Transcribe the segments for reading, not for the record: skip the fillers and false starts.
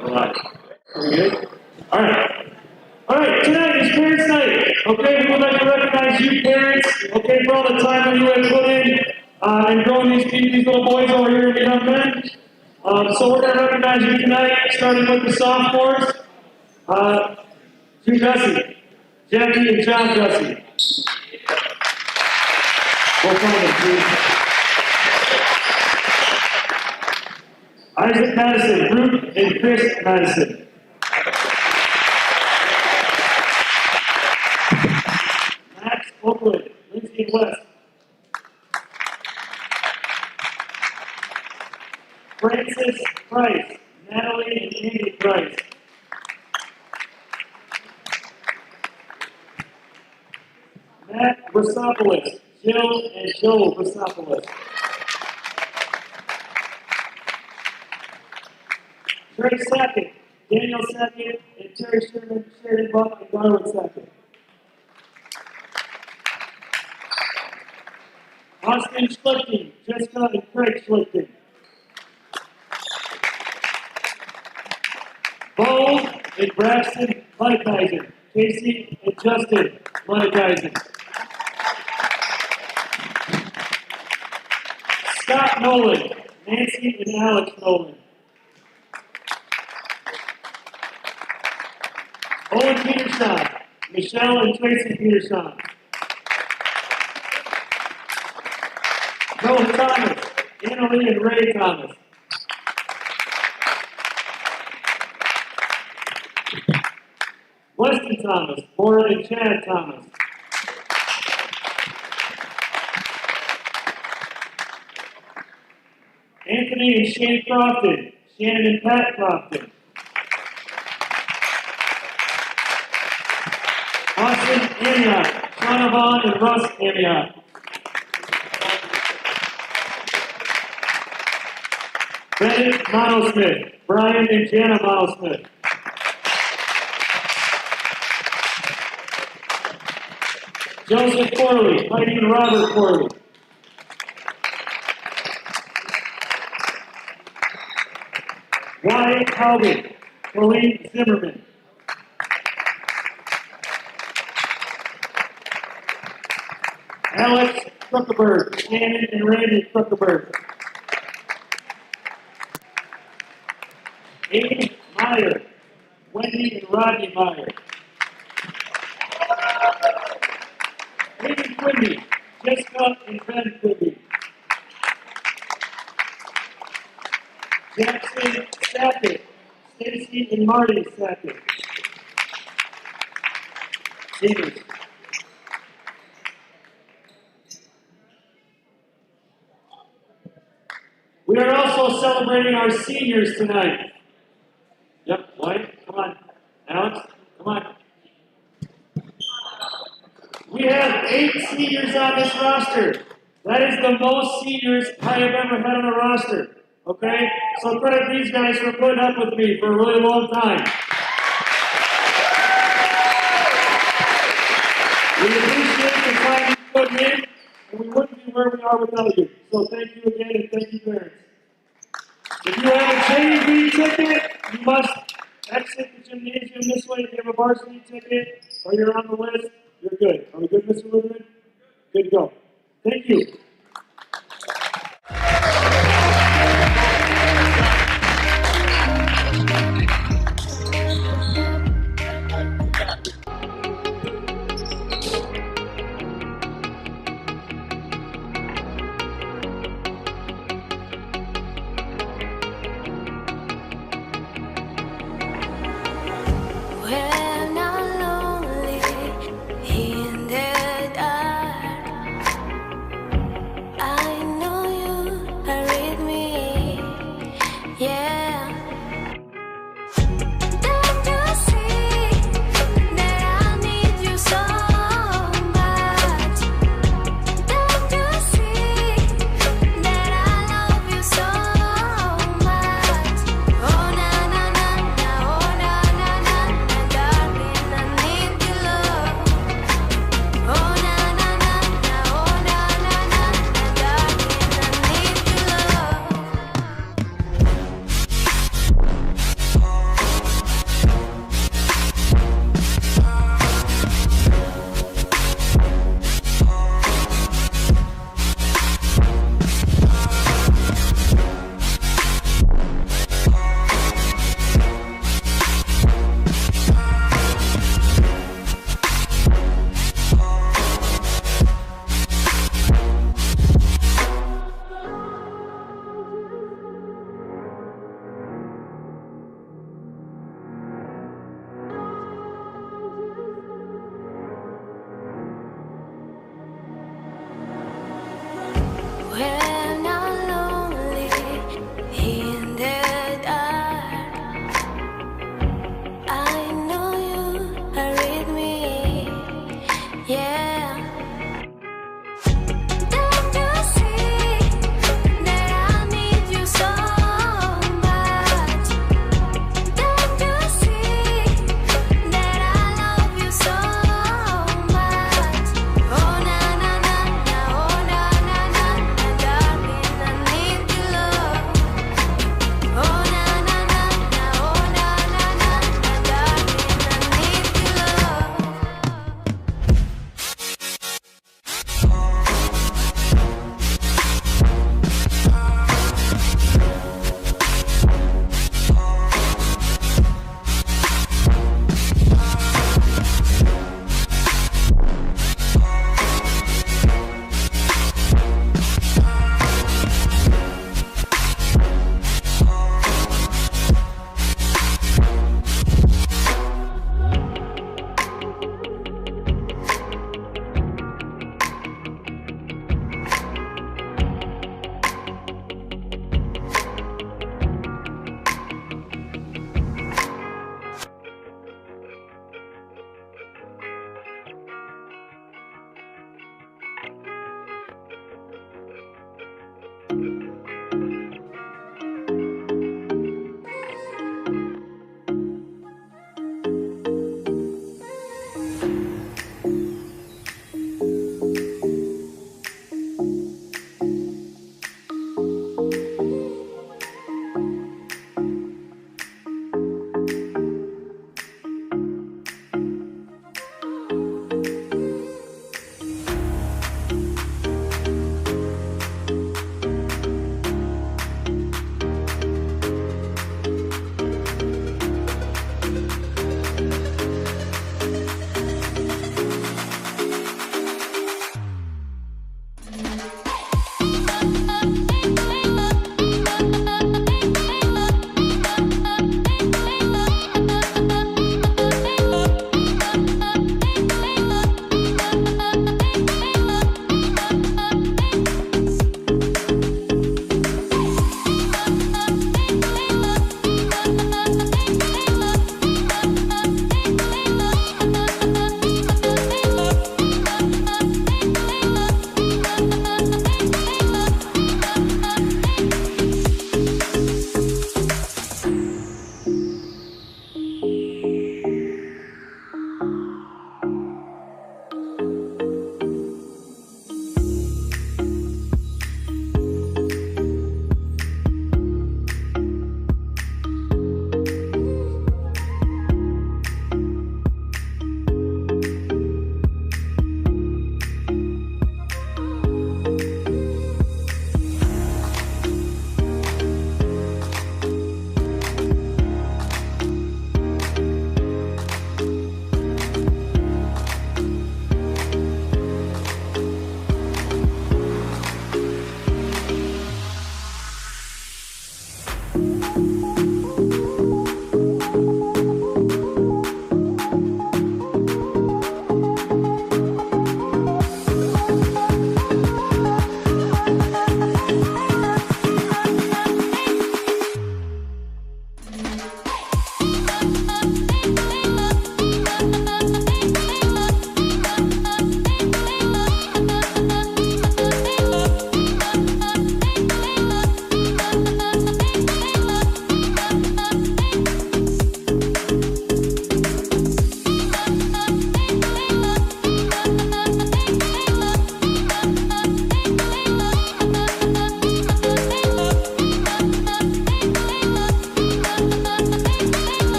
Alright. Are we good? Alright. Alright, tonight is Parents' Night. Okay, we would like to recognize you parents, okay, for all the time that you have put in and growing these little boys over here and the young men. So we're going to recognize you tonight, starting with the sophomores. Jim Gussie, Jackie and John Gussie. We'll find them, please. Isaac Madison, Ruth and Chris Madison. Max Oakland, Lindsay and West. Francis Price, Natalie and Andy Price. Matt Versopoulos, Jill and Joe Versopoulos. Trey Sackett, Daniel Sackett, and Terry Sheridan Buck and Darwin Sackett. Austin Schlichting, Jessica and Craig Schlichting. Bo and Braxton Monetizer, Casey and Justin Monetizer. Scott Nolan, Nancy and Alex Nolan. Owen Peterson, Michelle and Tracy Peterson. Joe Thomas, Annalie and Ray Thomas. Weston Thomas, Maura and Chad Thomas. Anthony and Shane Crofton, Shannon and Pat Crofton. Austin Amiot, Shauna Vaughn and Russ Amiot. Bennett Monosmith, Brian and Jana Monosmith. Joseph Corley, Heidi and Robert Corley. Wyatt Haugen, Colleen Zimmerman. Alex Kruckeberg, Shannon and Randy Kruckeberg. Amy Meyer, Wendy and Rodney Meyer. Amy Quimby, Jessica and Ben Quimby. Jackson Sackett, Stacy and Marty Sackett. Seniors. We are also celebrating our seniors tonight. Yep, Wyatt, come on. Alex, come on. We have 8 seniors on this roster. That is the most seniors I have ever had on a roster. Okay? So credit these guys for putting up with me for a really long time. We appreciate the time you put in, and we wouldn't be where we are without you. So thank you again, and thank you, parents. If you have a JV ticket, you must exit the gymnasium this way. If you have a varsity ticket or you're on the list, you're good. Are we good, Mr. Ludeman? Good to go. Thank you. When I'm lonely in the dark, I know you are with me, yeah. Don't you see that I need you so much? Don't you see that I love you so much? Oh na na na na, oh na na na na, darling, I need your love. Oh na na na na, oh na na na na, darling, I need your love.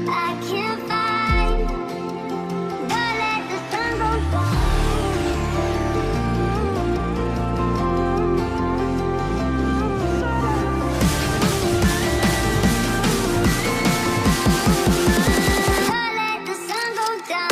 I can't find. Don't let the sun go Don't let the sun go down.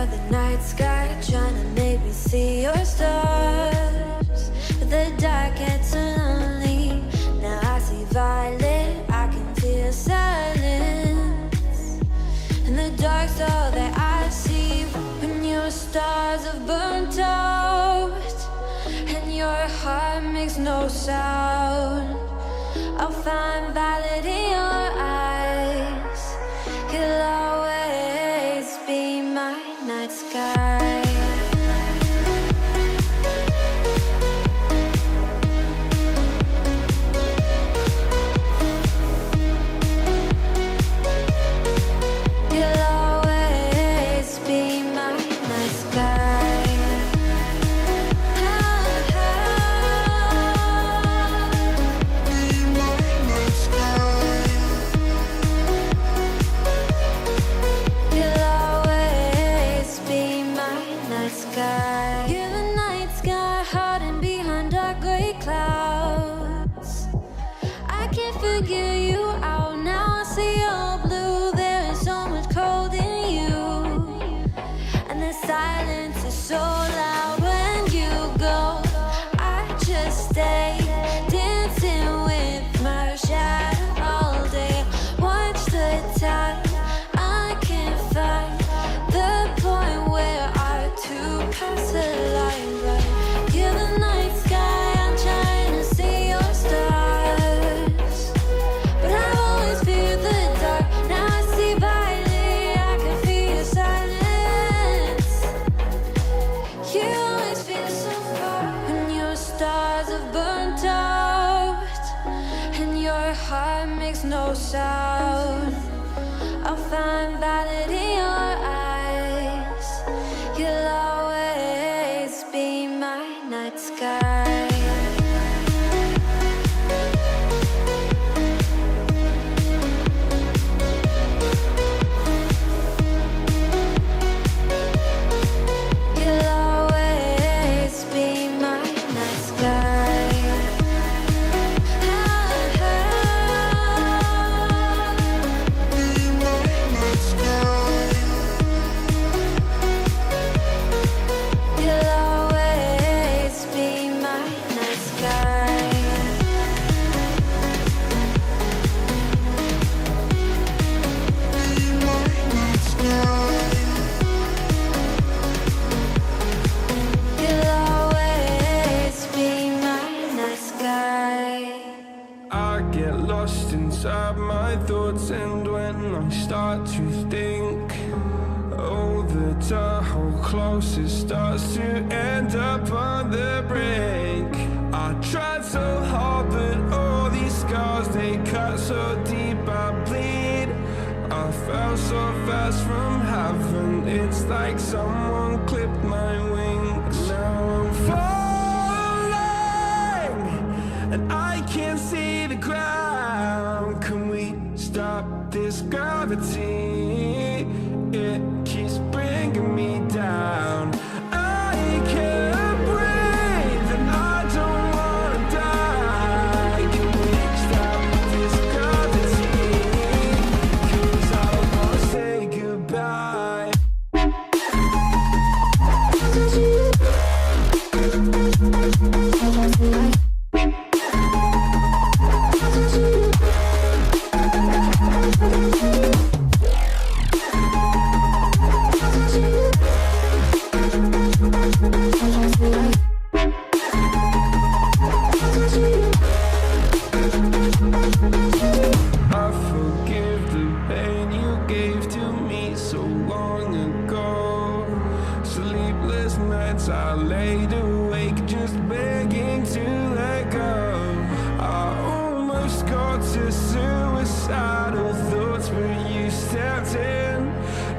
of the night sky, trying to make me see your stars. But the dark gets so lonely. Now I see violet, I can feel silence. And the dark's all that I see. When your stars have burnt out and your heart makes no sound, I'll find violet in your eyes. You'll always be my night sky. You'll always be my night sky. You'll always be my night sky. You're the night sky, hiding behind dark gray clouds. I can't figure you out now. I see your blue. There is so much cold in you, and the silence is so loud when you go. I just stay dancing with my shadow all day. Watch the tide. I can't find the point where our two paths align. But you're the night sky, I'm trying to see your stars. But I've always feared the dark. Now I see violet, I can feel your silence. You always feel so far when your stars have burnt out and your heart makes no sound. I'll find violet in your eyes. You'll always be my night sky. You'll always be my night sky. You'll always be my night sky. You'll always be my night sky. I get lost inside my thoughts, and when I start to think, oh, the Tahoe closest starts to end up on the brink. I tried so hard, but all these scars, they cut so deep, I bleed. I fell so fast from heaven, it's like someone clipped my wings. Now I'm falling, and I can't see the ground. Can we stop this gravity? It keeps bringing me down. I can't breathe, and I don't wanna die. Can we stop this gravity? 'Cause I don't wanna say goodbye. I forgive the pain you gave to me so long ago. Sleepless nights I laid awake just begging to let go. I almost got to suicidal thoughts, but you stepped in.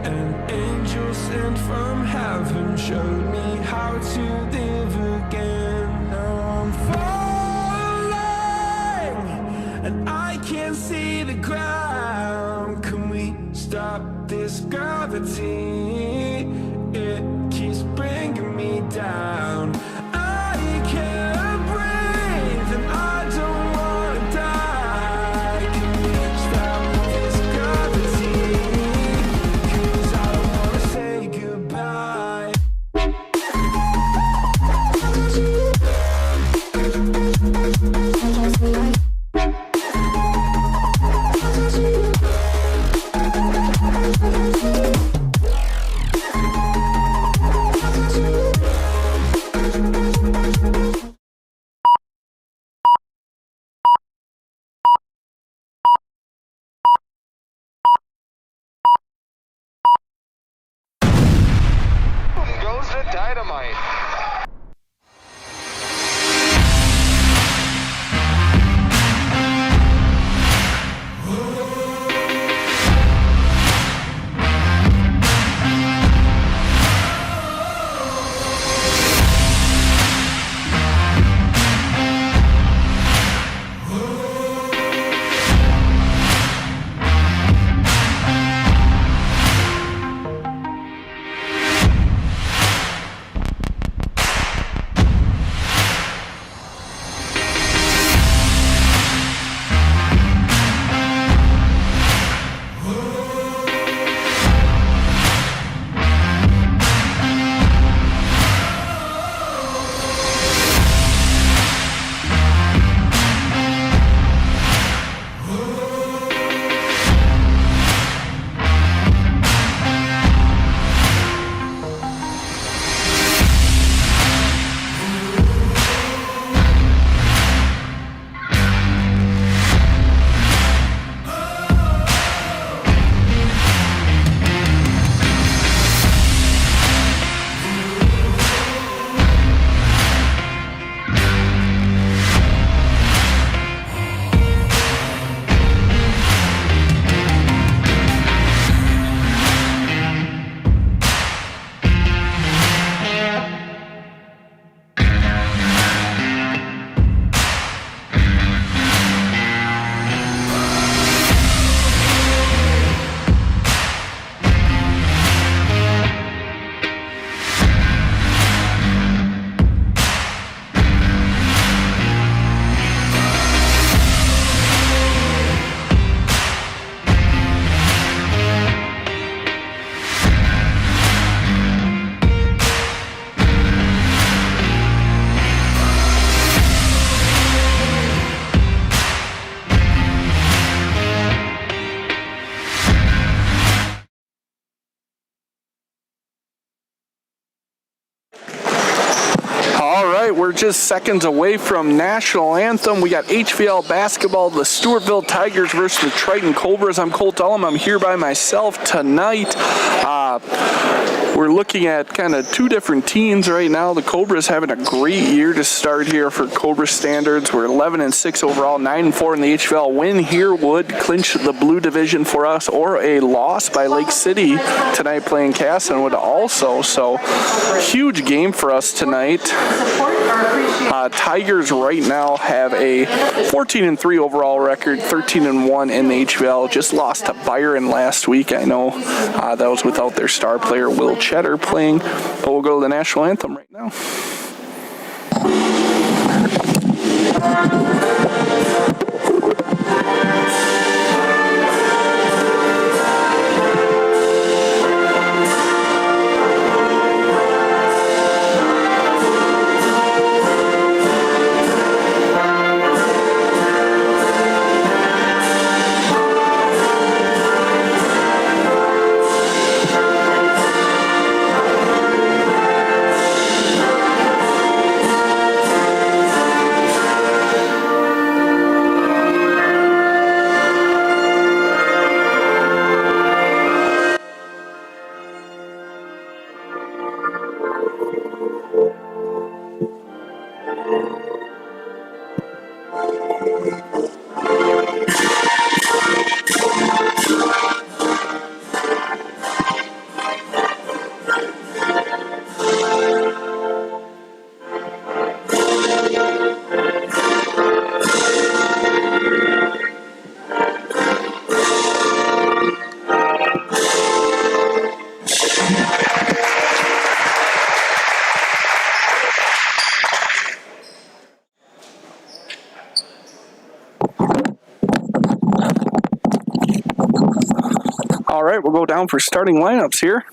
An angel sent from heaven showed me how to live again. Now I'm falling, and I can't see the ground. Can we stop this gravity? It keeps bringing me down. I can't breathe, and I don't wanna die. Can we stop this gravity? 'Cause I don't wanna say goodbye. right, we're just seconds away from national anthem. We got HVL basketball, the Stewartville Tigers versus the Triton Cobras. I'm Colt Ullum. I'm here by myself tonight. We're looking at kind of two different teams right now. The Cobras having a great year to start here for Cobra standards. We're 11-6 overall, 9-4 in the HVL. Win here would clinch the blue division for us, or a loss by Lake City tonight playing Casson would also. So huge game for us tonight. Tigers right now have a 14-3 overall record, 13-1 in the HVL. Just lost to Byron last week. I know that was without their star player Will Cheddar playing, but we'll go to the national anthem right now. All right, we'll go down for starting lineups here.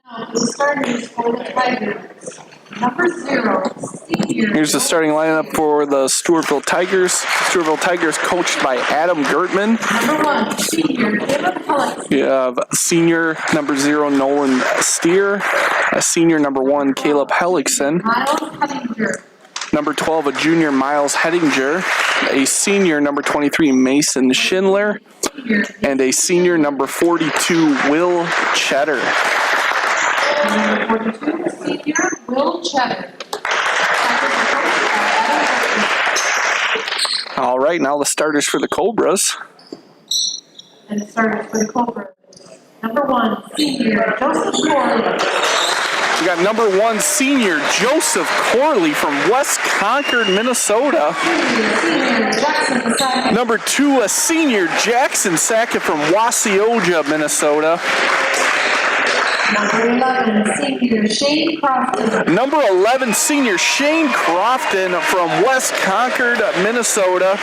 Now, the starters for the Tigers. Number 0, senior. Here's the starting lineup for the Stewartville Tigers. Stewartville Tigers coached by Adam Gertman. Number 1, senior, Caleb Helix. We have senior number 0, Nolan Steer. A senior number 1, Caleb Hellickson. Miles Hedinger. Number 12, a junior, Miles Hedinger. A senior number 23, Mason Schindler. And a senior number 42, Will Cheddar. Number 42, senior, Will Cheddar. All right, now the starters for the Cobras. And the starters for the Cobras. Number 1, senior, Joseph Corley. We got number 1, senior, Joseph Corley from West Concord, Minnesota. Senior, Jackson Sackett. Number 2, a senior, Jackson Sackett from Wasioja, Minnesota. Number 11, senior, Shane Crofton. Number 11, senior, Shane Crofton from West Concord, Minnesota.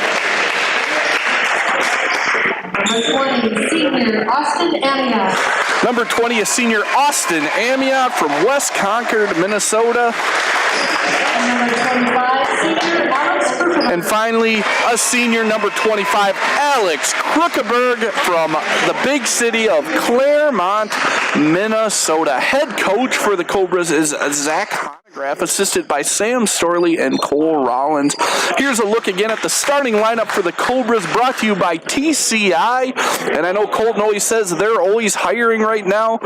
Number 20, senior, Austin Amiot. Number 20, a senior, Austin Amiot from West Concord, Minnesota. And number 25, senior, Alex Krukenberg. And finally, a senior, number 25, Alex Krukenberg from the big city of Claremont, Minnesota. Head coach for the Cobras is Zach Honegraph, assisted by Sam Storley and Cole Rollins. Here's a look again at the starting lineup for the Cobras, brought to you by TCI. And I know Colton always says they're always hiring right now,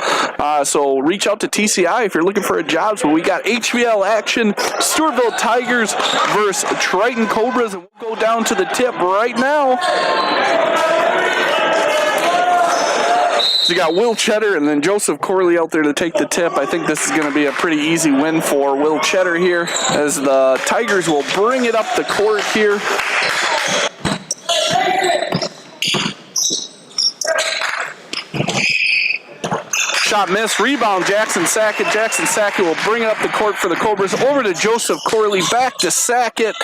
so reach out to TCI if you're looking for a job. So we got HVL action, Stewartville Tigers versus Triton Cobras, and we'll go down to the tip right now. So you got Will Cheddar and then Joseph Corley out there to take the tip. I think this is going to be a pretty easy win for Will Cheddar here, as the Tigers will bring it up the court here. Shot missed, rebound Jackson Sackett. Jackson Sackett will bring it up the court for the Cobras. Over to Joseph Corley, back to Sackett.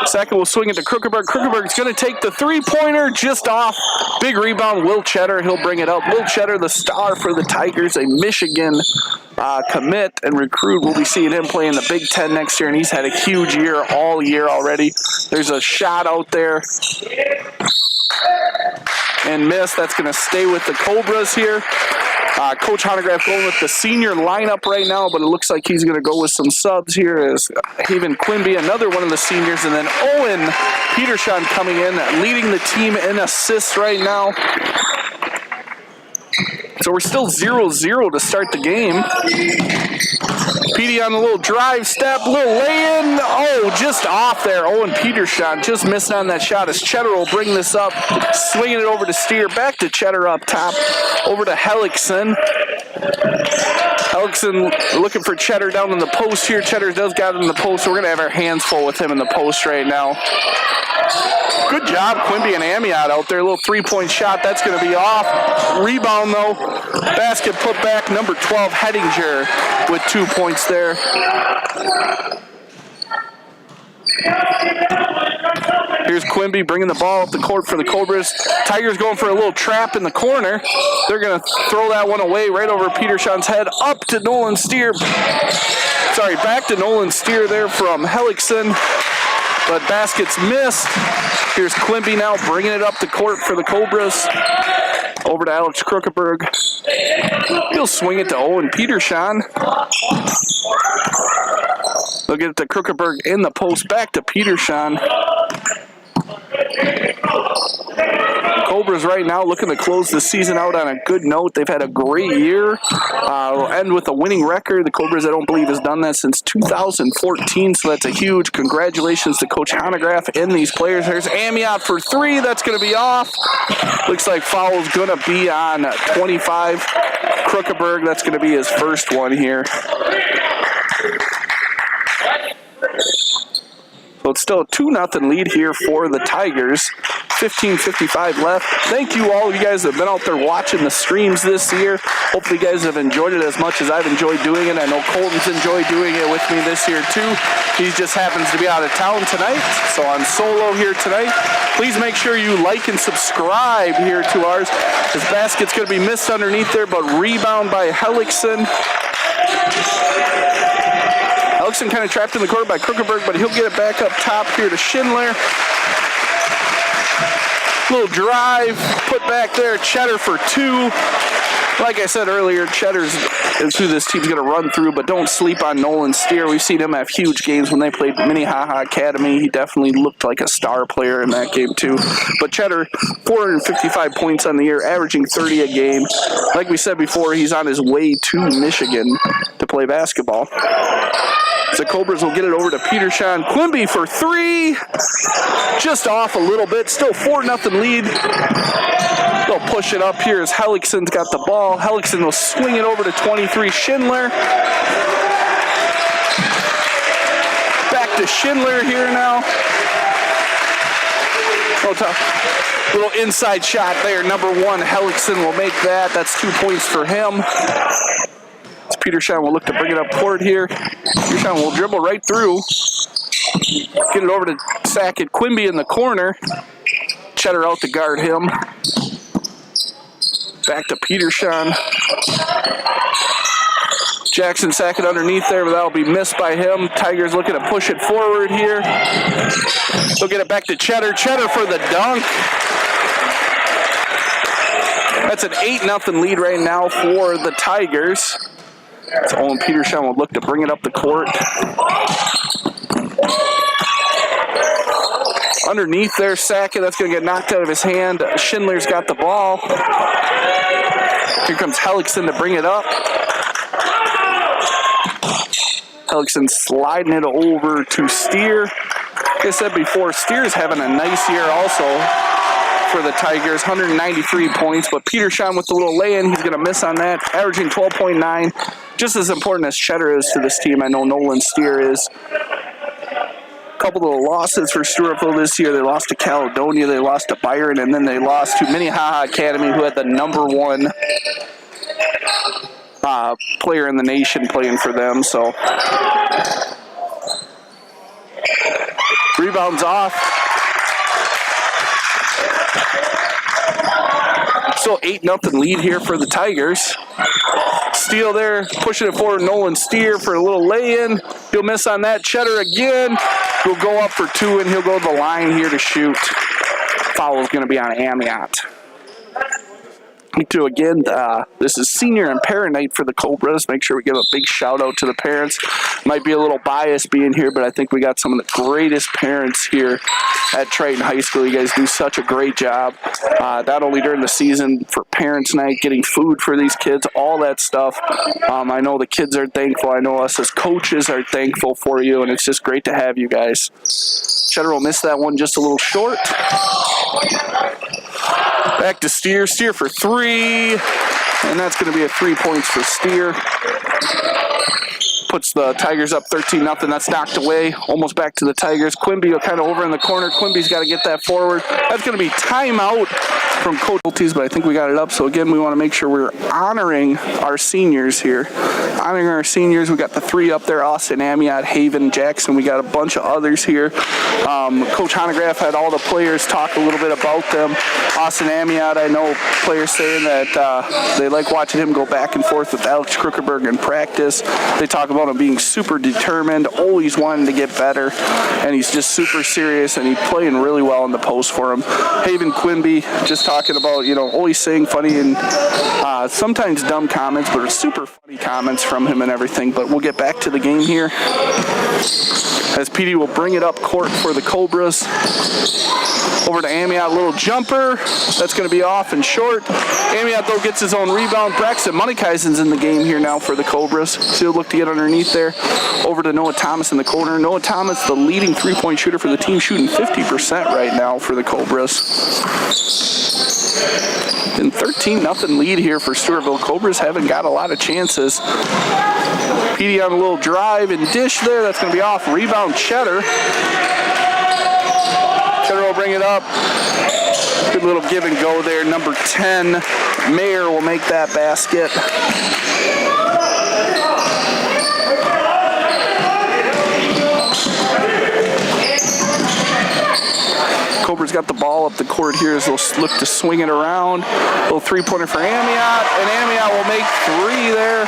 Sackett will swing it to Krukenberg. Krukenberg's going to take the three-pointer just off. Big rebound, Will Cheddar. He'll bring it up. Will Cheddar, the star for the Tigers, a Michigan commit and recruit. We'll be seeing him play in the Big Ten next year, and he's had a huge year all year already. There's a shot out there. And miss. That's going to stay with the Cobras here. Coach Honegraph going with the senior lineup right now, but it looks like he's going to go with some subs here as Haven Quimby, another one of the seniors, and then Owen Petershon coming in, leading the team in assists right now. So we're still 0-0 to start the game. Petey on a little drive step, little lay-in. Oh, just off there. Owen Petershon just missed on that shot as Cheddar will bring this up, swinging it over to Steer. Back to Cheddar up top, over to Hellickson. Hellickson looking for Cheddar down in the post here. Cheddar does got it in the post, so we're going to have our hands full with him in the post right now. Good job, Quimby and Amiot out there. A little three-point shot. That's going to be off. Rebound, though. Basket put back. Number 12, Hettinger, with 2 points there. Here's Quimby bringing the ball up the court for the Cobras. Tigers going for a little trap in the corner. They're going to throw that one away right over Petershon's head. Up to Nolan Steer. Sorry, back to Nolan Steer there from Hellickson. But basket's missed. Here's Quimby now bringing it up the court for the Cobras. Over to Alex Krukeberg. He'll swing it to Owen Petershon. They'll get it to Krukeberg in the post. Back to Petershon. Cobras right now looking to close the season out on a good note. They've had a great year. We'll end with a winning record. The Cobras, I don't believe, has done that since 2014, so that's a huge congratulations to Coach Honegraph and these players. There's Amiot for three. That's going to be off. Looks like foul's going to be on 25. Krukeberg, that's going to be his first one here. So it's still a 2-0 lead here for the Tigers. 15:55 left. Thank you all of you guys that have been out there watching the streams this year. Hopefully you guys have enjoyed it as much as I've enjoyed doing it. I know Colton's enjoyed doing it with me this year too. He just happens to be out of town tonight, so I'm solo here tonight. Please make sure you like and subscribe here to ours. This basket's going to be missed underneath there, but rebound by Hellickson. Hellickson kind of trapped in the court by Krukeberg, but he'll get it back up top here to Schindler. Little drive, put back there, Cheddar for two. Like I said earlier, Cheddar's is who this team's going to run through, but don't sleep on Nolan Steer. We've seen him have huge games when they played Minnehaha Academy. He definitely looked like a star player in that game too. But Cheddar, 455 points on the year, averaging 30 a game. Like we said before, he's on his way to Michigan to play basketball. The Cobras will get it over to Petershon. Quimby for three. Just off a little bit. Still 4-0 lead. They'll push it up here as Hellickson's got the ball. Hellickson will swing it over to 23. Schindler. Back to Schindler here now. Little inside shot there. Number one, Hellickson will make that. That's 2 points for him. Petershon will look to bring it up court here. Petershon will dribble right through. Get it over to Sackett. Quimby in the corner. Cheddar out to guard him. Back to Petershon. Jackson Sackett underneath there, but that'll be missed by him. Tigers looking to push it forward here. They'll get it back to Cheddar. Cheddar for the dunk. That's an 8-0 lead right now for the Tigers. So Owen Petershon will look to bring it up the court. Underneath there, Sackett, that's going to get knocked out of his hand. Schindler's got the ball. Here comes Hellickson to bring it up. Hellickson sliding it over to Steer. Like I said before, Steer's having a nice year also for the Tigers, 193 points, but Petershon with the little lay-in, he's going to miss on that, averaging 12.9. Just as important as Cheddar is to this team, I know Nolan Steer is. A couple of losses for Stewartville this year. They lost to Caledonia, they lost to Byron, and then they lost to Minnehaha Academy, who had the number one player in the nation playing for them. So rebounds off. Still 8-0 lead here for the Tigers. Steele there, pushing it forward. Nolan Steer for a little lay-in. He'll miss on that. Cheddar again. He'll go up for two, and he'll go to the line here to shoot. Foul is going to be on Amiot. too, again, this is senior and parent night for the Cobras. Make sure we give a big shout out to the parents. Might be a little biased being here, but I think we got some of the greatest parents here at Triton High School. You guys do such a great job, not only during the season for parents night, getting food for these kids, all that stuff. I know the kids are thankful. I know us as coaches are thankful for you, and it's just great to have you guys. Cheddar will miss that one just a little short. Back to Steer. Steer for 3. And that's going to be a 3 points for Steer. Puts the Tigers up 13-0. That's knocked away. Almost back to the Tigers. Quimby kind of over in the corner. Quimby's got to get that forward. That's going to be timeout from Coach Maltese, but I think we got it up. So again, we want to make sure we're honoring our seniors here. Honoring our seniors. We got the 3 up there: Austin, Amiot, Haven, Jackson. We got a bunch of others here. Coach Honegraph had all the players talk a little bit about them. Austin Amiot, I know players saying that they like watching him go back and forth with Alex Kruckerberg in practice. They talk about him being super determined, always wanting to get better, and he's just super serious, and he's playing really well in the post for him. Haven Quimby, just talking about, always saying funny and sometimes dumb comments, but super funny comments from him and everything. But we'll get back to the game here as PD will bring it up court for the Cobras. Over to Amiot, little jumper. That's going to be off and short. Amiot, though, gets his own rebound. Braxton Monikaisen's in the game here now for the Cobras. So he'll look to get underneath there. Over to Noah Thomas in the corner. Noah Thomas, the leading three-point shooter for the team, shooting 50% right now for the Cobras. And 13-0 lead here for Stewartville. Cobras haven't got a lot of chances. PD on a little drive and dish there. That's going to be off. Rebound Cheddar. Cheddar will bring it up. Good little give and go there. Number 10, Mayer will make that basket. Cobras got the ball up the court here as they'll look to swing it around. A little three-pointer for Amiot, and Amiot will make 3 there.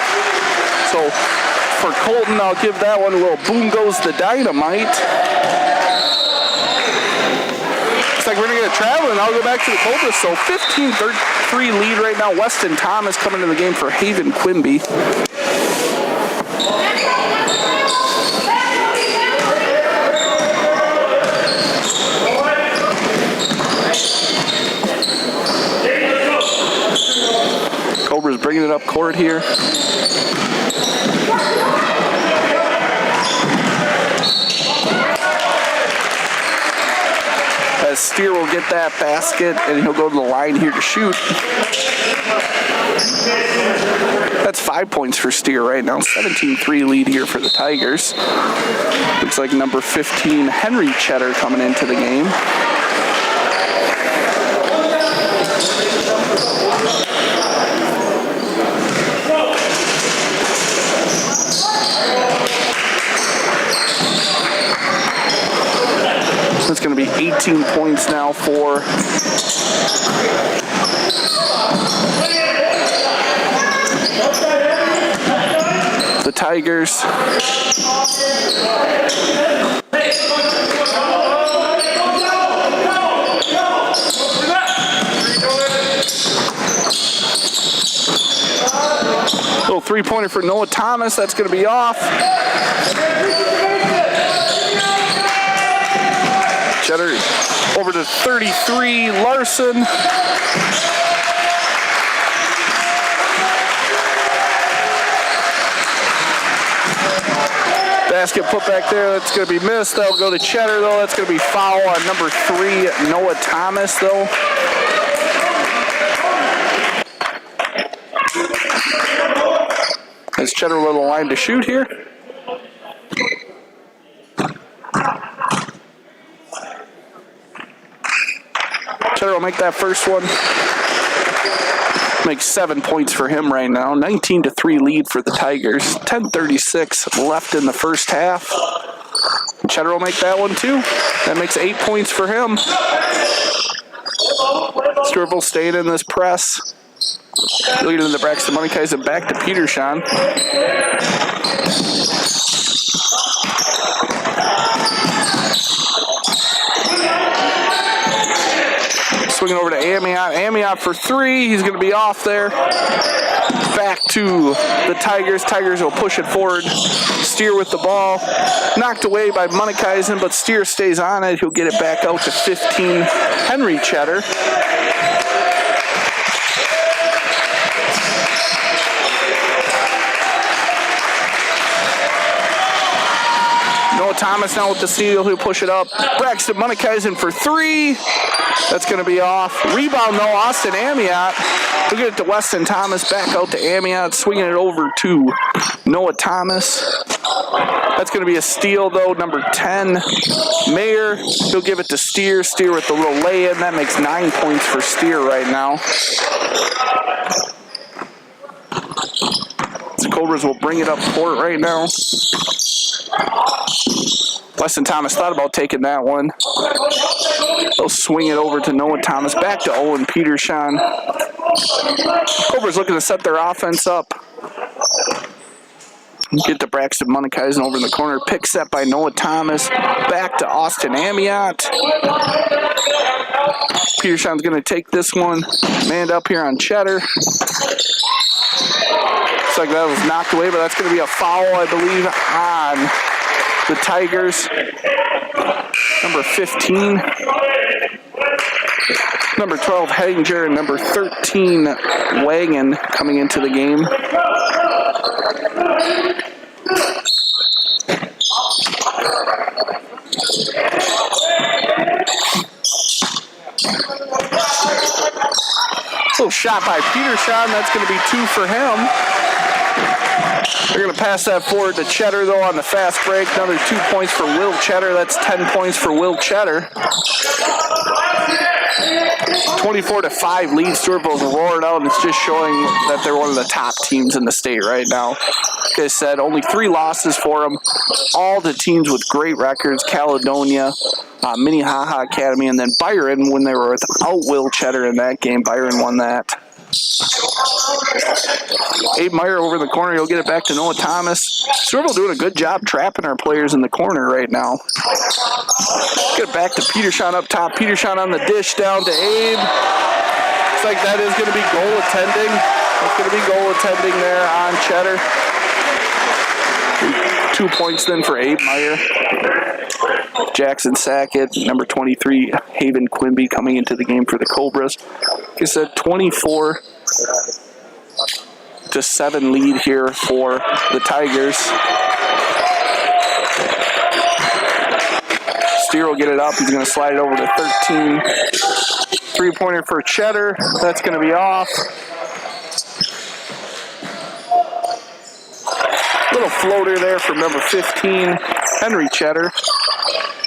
So for Colton, I'll give that one a little boom goes the dynamite. Looks like we're going to get a travel, and I'll go back to the Cobras. So 15-3 lead right now. Weston Thomas coming to the game for Haven Quimby. Cobras bringing it up court here. As Steer will get that basket, and he'll go to the line here to shoot. That's 5 points for Steer right now. 17-3 lead here for the Tigers. Looks like number 15, Henry Cheddar, coming into the game. It's going to be 18 points now for the Tigers. Little three-pointer for Noah Thomas. That's going to be off. Cheddar over to 33, Larson. Basket put back there, that's going to be missed. That'll go to Cheddar, though. That's going to be foul on number 3, Noah Thomas, though. As Cheddar a little line to shoot here. Cheddar will make that first one. Makes 7 points for him right now. 19-3 lead for the Tigers. 10:36 left in the first half. Cheddar will make that one too. That makes 8 points for him. Stewartville staying in this press. Leading in the Braxton Monikaizen back to Petershon. Swinging over to Amiot. Amiot for three. He's going to be off there. Back to the Tigers. Tigers will push it forward. Steer with the ball. Knocked away by Monikeisen, but Steer stays on it. He'll get it back out to 15. Henry Cheddar. Noah Thomas now with the steal. He'll push it up. Braxton Monikeisen for three. That's going to be off. Rebound, though, Austin Amiot. We'll get it to Weston Thomas. Back out to Amiot. Swinging it over to Noah Thomas. That's going to be a steal, though. Number 10, Mayer. He'll give it to Steer. Steer with the little lay-in. That makes 9 points for Steer right now. The Cobras will bring it up court right now. Weston Thomas thought about taking that one. They'll swing it over to Noah Thomas. Back to Owen Petershon. Cobras looking to set their offense up. Get to Braxton Monikeisen over in the corner. Pick set by Noah Thomas. Back to Austin Amiot. Petershon's going to take this one. Manned up here on Cheddar. Looks like that was knocked away, but that's going to be a foul, I believe, on the Tigers. Number 15. Number 12, Hedinger, and number 13, Wagon coming into the game. Little shot by Petershon. That's going to be 2 for him. They're going to pass that forward to Cheddar, though, on the fast break. Another 2 points for Will Cheddar. That's 10 points for Will Cheddar. 24-5 lead. Stewartville's roared out, and it's just showing that they're one of the top teams in the state right now. Like I said, only 3 losses for them. All the teams with great records. Caledonia, Minnehaha Academy, and then Byron, when they were without Will Cheddar in that game. Byron won that. Abe Meyer over in the corner. He'll get it back to Noah Thomas. Stewartville doing a good job trapping our players in the corner right now. Get it back to Petershon up top. Petershon on the dish down to Abe. Looks like that is going to be goal attending. It's going to be goal attending there on Cheddar. 2 points then for Abe Meyer. Jackson Sackett, number 23, Haven Quimby coming into the game for the Cobras. Like I said, 24-7 lead here for the Tigers. Steer will get it up. He's going to slide it over to 13. Three-pointer for Cheddar. That's going to be off. Little floater there from number 15, Henry Cheddar.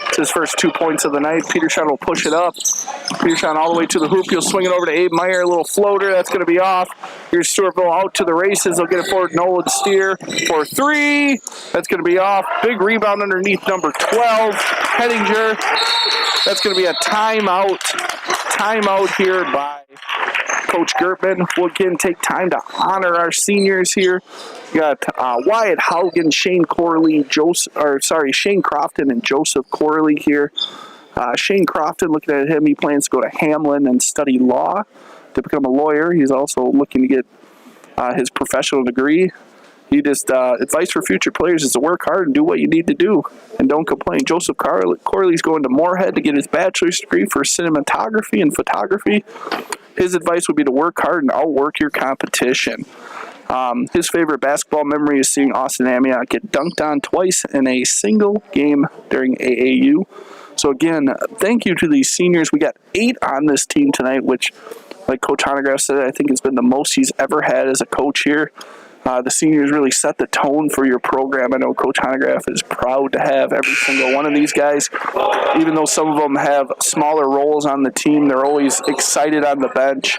It's his first 2 points of the night. Petershon will push it up. Petershon all the way to the hoop. He'll swing it over to Abe Meyer. A little floater. That's going to be off. Here's Stewartville out to the races. They'll get it forward. Nolan Steer for 3. That's going to be off. Big rebound underneath number 12, Hedinger. That's going to be a timeout. Timeout here by Coach Gertman. We'll again take time to honor our seniors here. We got Wyatt Haugen, Shane Crofton, and Joseph Corley here. Shane Crofton, looking at him, he plans to go to Hamlin and study law to become a lawyer. He's also looking to get his professional degree. He just advice for future players is to work hard and do what you need to do, and don't complain. Joseph Corley's going to Moorhead to get his bachelor's degree for cinematography and photography. His advice would be to work hard and outwork your competition. His favorite basketball memory is seeing Austin Amiot get dunked on twice in a single game during AAU. So again, thank you to these seniors. We got 8 on this team tonight, which, like Coach Honegraff said, I think has been the most he's ever had as a coach here. The seniors really set the tone for your program. I know Coach Honegraff is proud to have every single one of these guys. Even though some of them have smaller roles on the team, they're always excited on the bench,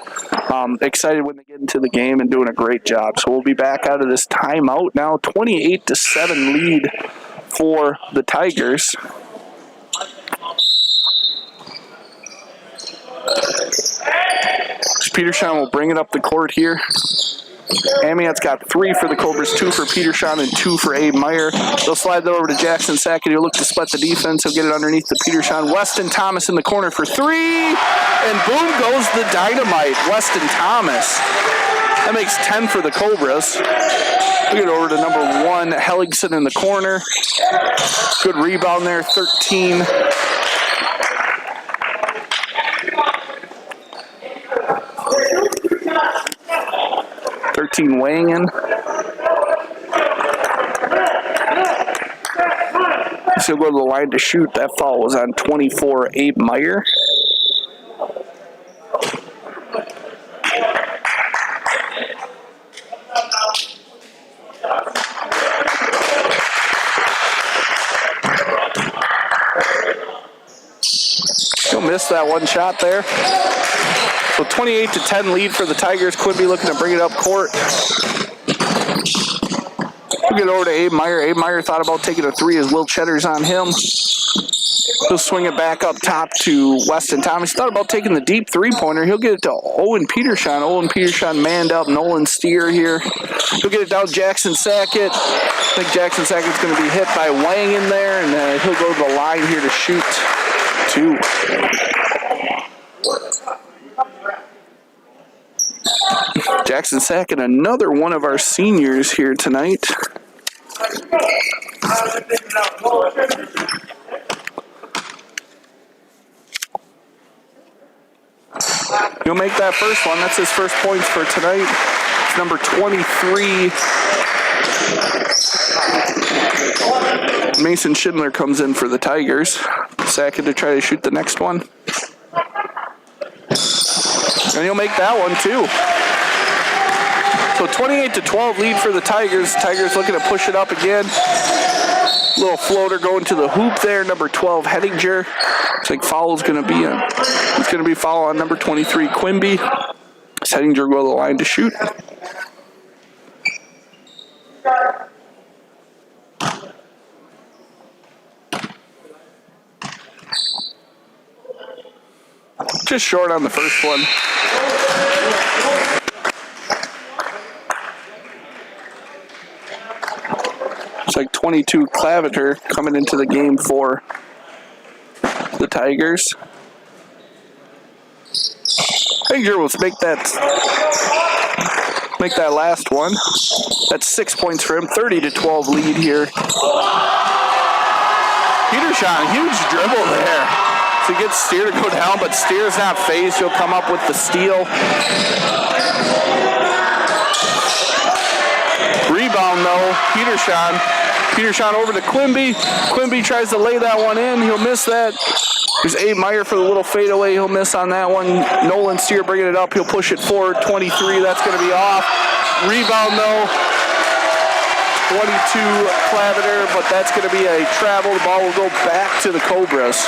excited when they get into the game, and doing a great job. So we'll be back out of this timeout now. 28-7 lead for the Tigers. Petershon will bring it up the court here. Amiot's got 3 for the Cobras, 2 for Petershon, and 2 for Abe Meyer. They'll slide that over to Jackson Sackett. He'll look to split the defense. He'll get it underneath the Petershon. Weston Thomas in the corner for 3. And boom goes the dynamite. Weston Thomas. That makes 10 for the Cobras. We'll get over to number 1, Helligson in the corner. Good rebound there, 13. Weighing in. So he'll go to the line to shoot. That foul was on 24, Abe Meyer. He'll miss that one shot there. So 28-10 lead for the Tigers. Quimby looking to bring it up court. We'll get over to Abe Meyer. Abe Meyer thought about taking a 3 as Will Cheddar's on him. He'll swing it back up top to Weston Thomas. He thought about taking the deep 3-pointer. He'll get it to Owen Petershon. Owen Petershon manned up. Nolan Steer here. He'll get it down Jackson Sackett. I think Jackson Sackett's going to be hit by Wang in there, and he'll go to the line here to shoot 2. Jackson Sackett, another one of our seniors here tonight. He'll make that first one. That's his first points for tonight. It's number 23. Mason Schindler comes in for the Tigers. Sackett to try to shoot the next one. And he'll make that one too. So 28-12 lead for the Tigers. Tigers looking to push it up again. Little floater going to the hoop there. Number 12, Hettinger. Looks like foul is going to be it's going to be foul on number 23, Quimby. Hettinger will go to the line to shoot. Just short on the first one. It's like 22 Claveter coming into the game for the Tigers. Hettinger will make that last one. That's 6 points for him. 30-12 lead here. Petershon, huge dribble there. So he gets Steer to go down, but Steer's not phased. He'll come up with the steal. Rebound though, Petershon. Petershon over to Quimby. Quimby tries to lay that one in. He'll miss that. There's Abe Meyer for the little fadeaway. He'll miss on that one. Nolan Steer bringing it up. He'll push it forward. 23. That's going to be off. Rebound though. 22 Claveter, but that's going to be a travel. The ball will go back to the Cobras.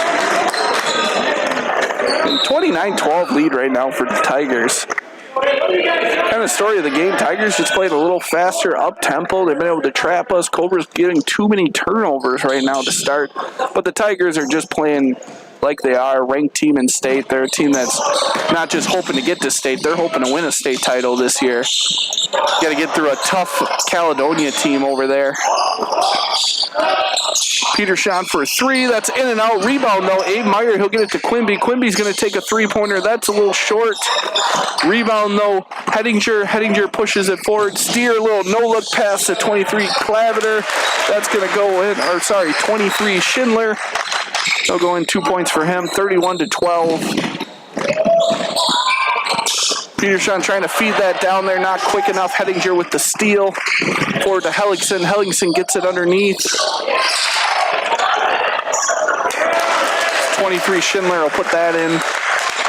29-12 lead right now for the Tigers. Kind of story of the game. Tigers just played a little faster, up-tempo. They've been able to trap us. Cobras getting too many turnovers right now to start. But the Tigers are just playing like they are, a ranked team in state. They're a team that's not just hoping to get to state. They're hoping to win a state title this year. Got to get through a tough Caledonia team over there. Petershon for 3. That's in and out. Rebound, though. Abe Meyer, he'll get it to Quimby. Quimby's going to take a 3-pointer. That's a little short. Rebound, though. Hettinger pushes it forward. Steer, a little no-look pass to 23 Claveter. That's going to go in. 23 Schindler. They'll go in 2 points for him. 31-12. Petershon trying to feed that down there, not quick enough. Hettinger with the steal. Forward to Helligson. Helligson gets it underneath. 23 Schindler will put that in.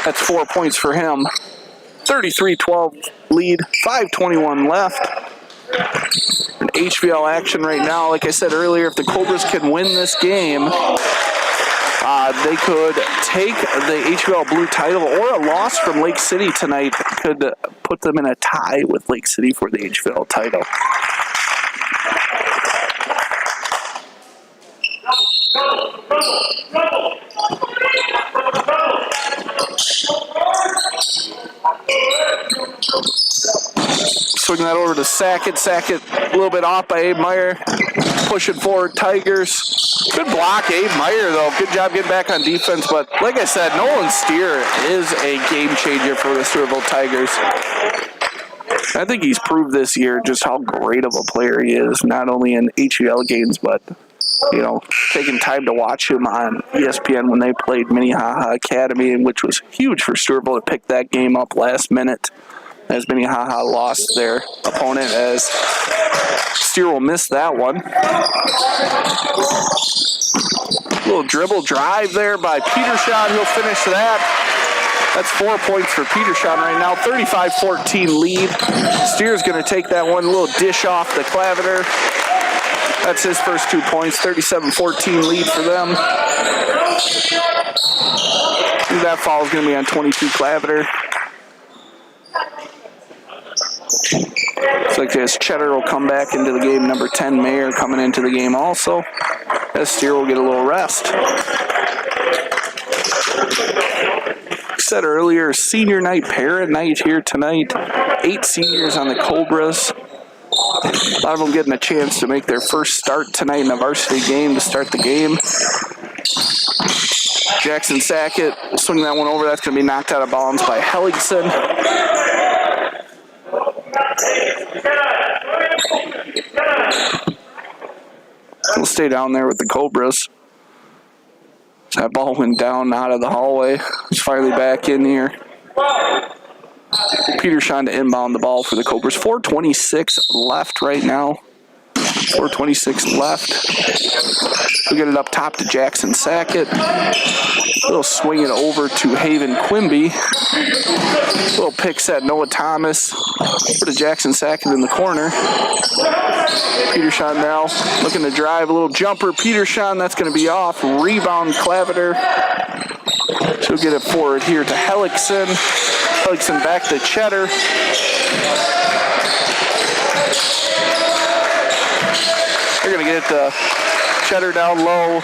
That's 4 points for him. 33-12 lead. 5:21 left. In HVL action right now. Like I said earlier, if the Cobras can win this game, they could take the HVL Blue title, or a loss from Lake City tonight could put them in a tie with Lake City for the HVL title. Swing that over to Sackett. Sackett a little bit off by Abe Meyer. Pushing forward, Tigers. Good block, Abe Meyer, though. Good job getting back on defense. But like I said, Nolan Steer is a game changer for the Stewartville Tigers. I think he's proved this year just how great of a player he is, not only in HUL games, but, you know, taking time to watch him on ESPN when they played Minnehaha Academy, which was huge for Stewartville to pick that game up last minute, as Minnehaha lost their opponent, as Steer will miss that one. Little dribble drive there by Petershon. He'll finish that. That's 4 points for Petershon right now. 35-14 lead. Steer's going to take that one. Little dish off the Claviter. That's his first 2 points. 37-14 lead for them. That foul is going to be on 22 Claviter. Looks like as Cheddar will come back into the game. Number 10, Mayer, coming into the game also. As Steer will get a little rest. Said earlier, senior night, parent night here tonight. 8 seniors on the Cobras. A lot of them getting a chance to make their first start tonight in a varsity game to start the game. Jackson Sackett swing that one over. That's going to be knocked out of bounds by Helligson. We'll stay down there with the Cobras. That ball went down out of the hallway. It's finally back in here. Petershon to inbound the ball for the Cobras. 4:26 left right now. 4:26 left. We'll get it up top to Jackson Sackett. Little swing it over to Haven Quimby. Little pick set, Noah Thomas. Over to Jackson Sackett in the corner. Petershon now looking to drive. A little jumper. Petershon, that's going to be off. Rebound, Claviter. She'll get it forward here to Helligson. Helligson back to Cheddar. They're going to get it to Cheddar down low.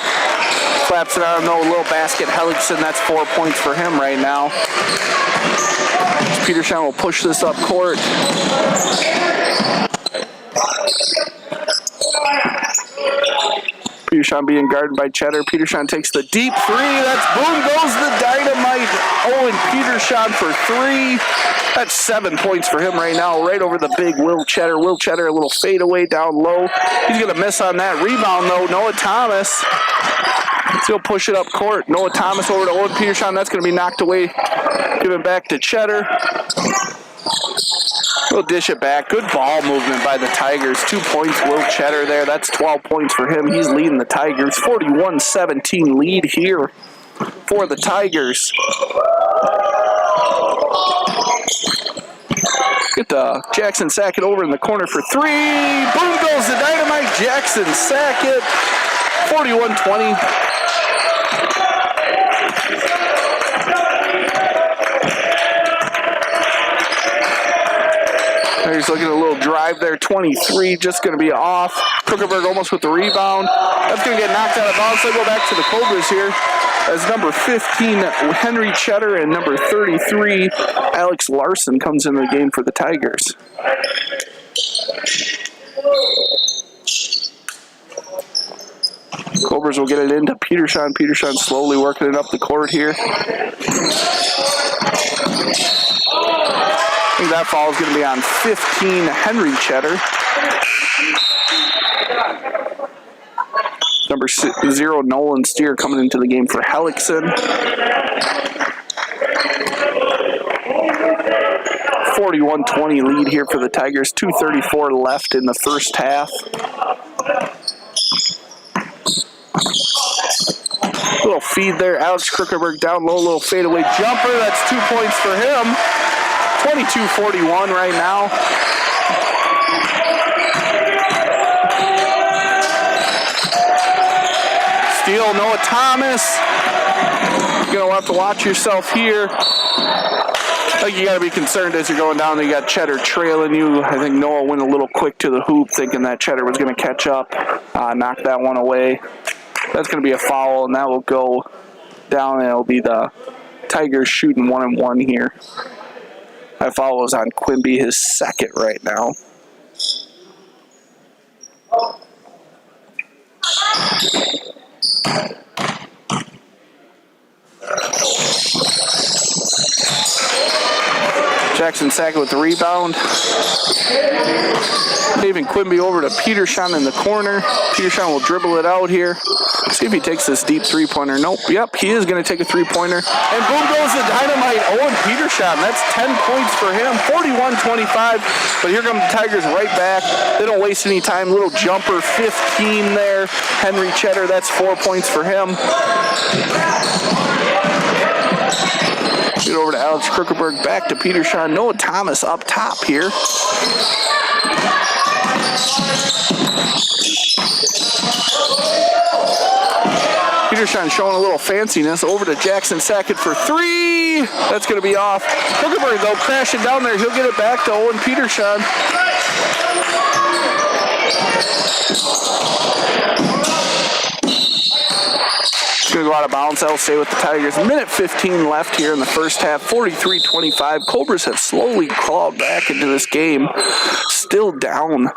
Claps it on no little basket. Helligson, that's 4 points for him right now. Petershon will push this up court. Petershon being guarded by Cheddar. Petershon takes the deep three. That's boom goes the dynamite. Owen Petershon for 3. That's 7 points for him right now. Right over the big Will Cheddar. Will Cheddar, a little fadeaway down low. He's going to miss on that rebound, though. Noah Thomas. He'll push it up court. Noah Thomas over to Owen Petershon. That's going to be knocked away. Give it back to Cheddar. He'll dish it back. Good ball movement by the Tigers. 2 points, Will Cheddar there. That's 12 points for him. He's leading the Tigers. 41-17 lead here for the Tigers. Get Jackson Sackett over in the corner for 3. Boom goes the dynamite. Jackson Sackett. 41-20. He's looking at a little drive there. 23 just going to be off. Krugerberg almost with the rebound. That's going to get knocked out of bounds. They go back to the Cobras here as number 15, Henry Cheddar, and number 33, Alex Larson, comes into the game for the Tigers. Cobras will get it into Petershon. Petershon slowly working it up the court here. I think that foul is going to be on 15, Henry Cheddar. Number 0, Nolan Steer, coming into the game for Helligson. 41-20 lead here for the Tigers. 2:34 left in the first half. Little feed there. Alex Krugerberg down low, little fadeaway jumper. That's 2 points for him. 22-41 right now. Steal, Noah Thomas. You're going to have to watch yourself here. I think you got to be concerned as you're going down. You got Cheddar trailing you. I think Noah went a little quick to the hoop, thinking that Cheddar was going to catch up. Knock that one away. That's going to be a foul, and that will go down, and it'll be the Tigers shooting 1-and-1 here. That foul was on Quimby, his second right now. Jackson Sackett with the rebound. David Quimby over to Petershon in the corner. Petershon will dribble it out here. See if he takes this deep three-pointer. Nope. Yep, he is going to take a three-pointer. And boom goes the dynamite. Owen Petershon. That's 10 points for him. 41-25. But here come the Tigers right back. They don't waste any time. Little jumper, 15 there. Henry Cheddar, that's 4 points for him. Get over to Alex Kruckerberg, back to Petershon. Noah Thomas up top here. Petershon showing a little fanciness. Over to Jackson Sackett for three. That's going to be off. Kruckerberg, though, crashing down there. He'll get it back to Owen Petershon. Going to go out of bounds. That'll stay with the Tigers. Minute 15 left here in the first half. 43-25. Cobras have slowly clawed back into this game. Still down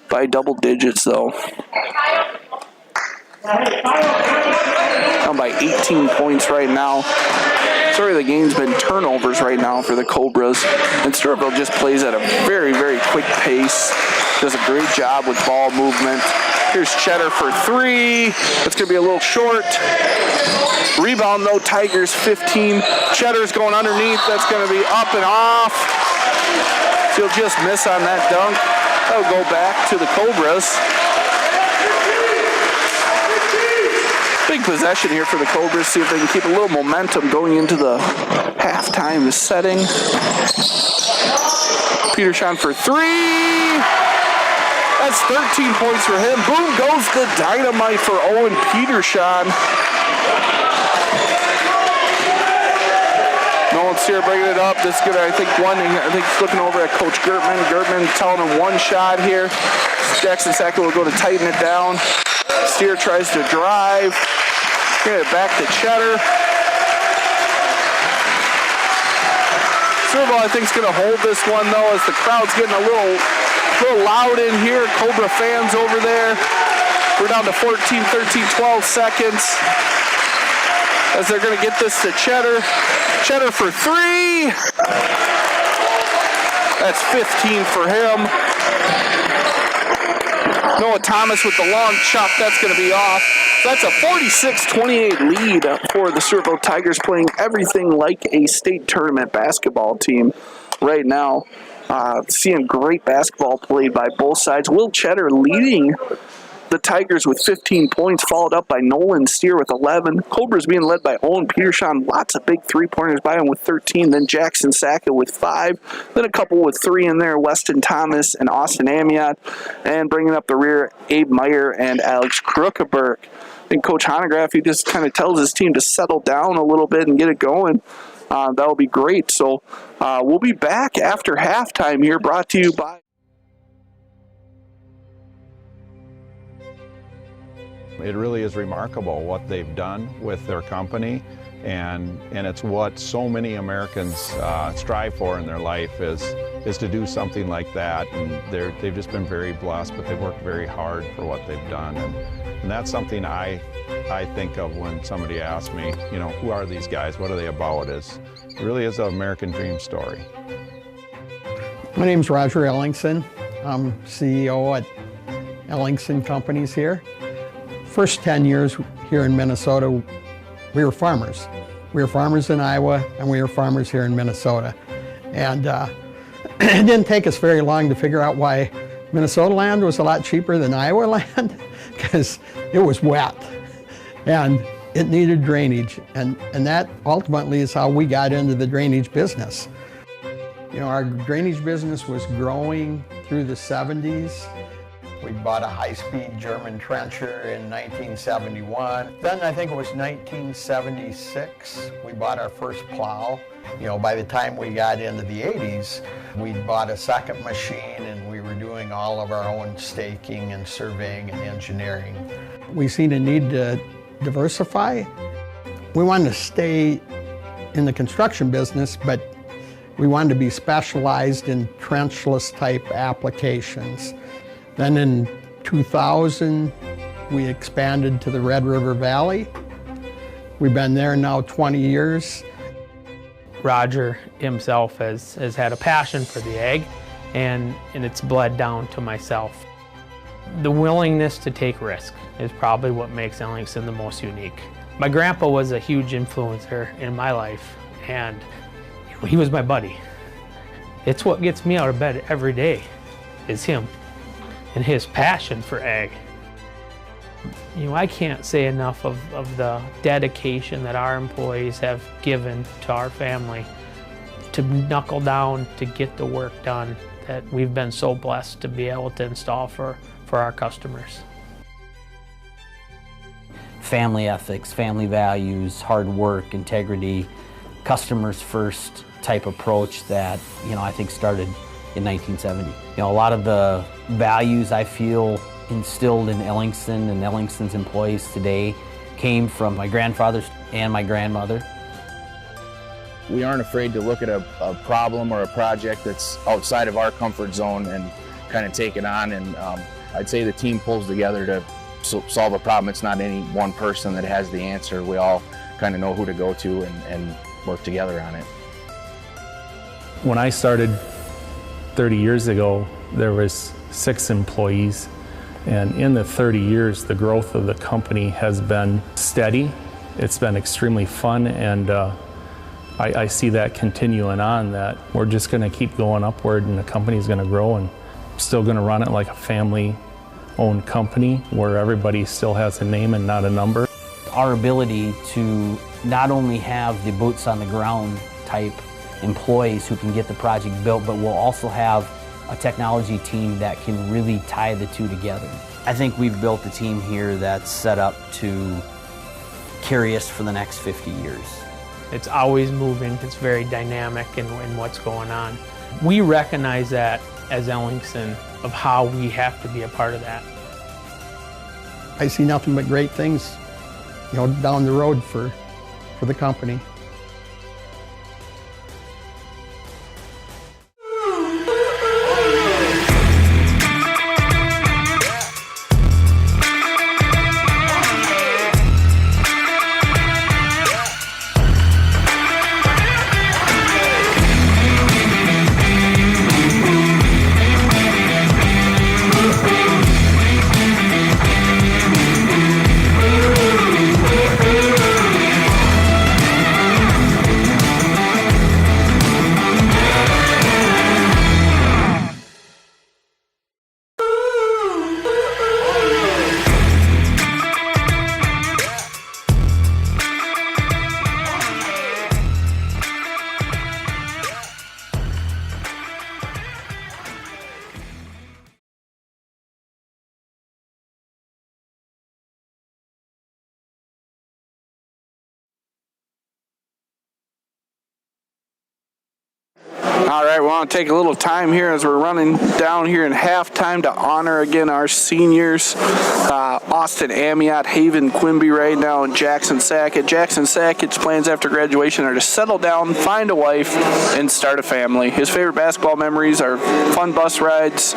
by double digits, though. Down by 18 points right now. Sorry, the game's been turnovers right now for the Cobras. And Stewartville just plays at a very, very quick pace. Does a great job with ball movement. Here's Cheddar for three. That's going to be a little short. Rebound, though, Tigers 15. Cheddar's going underneath. That's going to be up and off. He'll just miss on that dunk. That'll go back to the Cobras. Big possession here for the Cobras. See if they can keep a little momentum going into the halftime setting. Petershon for three. That's 13 points for him. Boom goes the dynamite for Owen Petershon. Nolan Steer bringing it up. This is good. I think he's looking over at Coach Gertman. Gertman telling him one shot here. Jackson Sackett will go to tighten it down. Steer tries to drive. Get it back to Cheddar. Stewartville, I think, is going to hold this one, though, as the crowd's getting a little loud in here. Cobra fans over there. We're down to 14, 13, 12 seconds as they're going to get this to Cheddar. Cheddar for three. That's 15 for him. Noah Thomas with the long chop. That's going to be off. So that's a 46-28 lead for the Stewartville Tigers, playing everything like a state tournament basketball team right now. Seeing great basketball played by both sides. Will Cheddar leading the Tigers with 15 points, followed up by Nolan Steer with 11. Cobras being led by Owen Petershon. Lots of big three-pointers by him with 13. Then Jackson Sackett with 5. Then a couple with 3 in there, Weston Thomas and Austin Amiot. And bringing up the rear, Abe Meyer and Alex Kruckerberg. I think Coach Honegraph, he just kind of tells his team to settle down a little bit and get it going. That'll be great. So we'll be back after halftime here, brought to you by... It really is remarkable what they've done with their company, and it's what so many Americans strive for in their life is to do something like that. And they've just been very blessed, but they've worked very hard for what they've done. And that's something I think of when somebody asks me, you know, who are these guys? What are they about? It really is an American dream story. My name's Roger Ellingson. I'm CEO at Ellingson Companies here. First 10 years here in Minnesota, we were farmers. We were farmers in Iowa, and we were farmers here in Minnesota. And it didn't take us very long to figure out why Minnesota land was a lot cheaper than Iowa land, because it was wet, and it needed drainage. And that ultimately is how we got into the drainage business. You know, our drainage business was growing through the 70s. We bought a high-speed German trencher in 1971. Then I think it was 1976, we bought our first plow. You know, by the time we got into the 80s, we bought a second machine, and we were doing all of our own staking and surveying and engineering. We seen a need to diversify. We wanted to stay in the construction business, but We wanted to be specialized in trenchless type applications. Then in 2000, we expanded to the Red River Valley. We've been there now 20 years. Roger himself has had a passion for the ag, and it's bled down to myself. The willingness to take risk is probably what makes Ellingson the most unique. My grandpa was a huge influencer in my life, and he was my buddy. It's what gets me out of bed every day, is him and his passion for ag. I can't say enough of the dedication that our employees have given to our family to knuckle down to get the work done that we've been so blessed to be able to install for our customers. Family ethics, family values, hard work, integrity, customers first type approach that I think started in 1970. A lot of the values I feel instilled in Ellingson and Ellingson's employees today came from my grandfather and my grandmother. We aren't afraid to look at a problem or a project that's outside of our comfort zone and kind of take it on, and I'd say the team pulls together to solve a problem. It's not any one person that has the answer. We all kind of know who to go to and work together on it. When I started 30 years ago, there was 6 employees, and in the 30 years, the growth of the company has been steady. It's been extremely fun, and I see that continuing on, that we're just going to keep going upward and the company's going to grow, and still going to run it like a family-owned company where everybody still has a name and not a number. Our ability to not only have the boots on the ground type employees who can get the project built, but we'll also have a technology team that can really tie the two together. I think we've built a team here that's set up to carry us for the next 50 years. It's always moving, it's very dynamic in what's going on. We recognize that as Ellingson, of how we have to be a part of that. I see nothing but great things, down the road for the company. All right, we want to take a little time here as we're running down here in halftime to honor again our seniors. Austin Amiot, Haven Quimby right now, and Jackson Sackett. Jackson Sackett's plans after graduation are to settle down, find a wife, and start a family. His favorite basketball memories are fun bus rides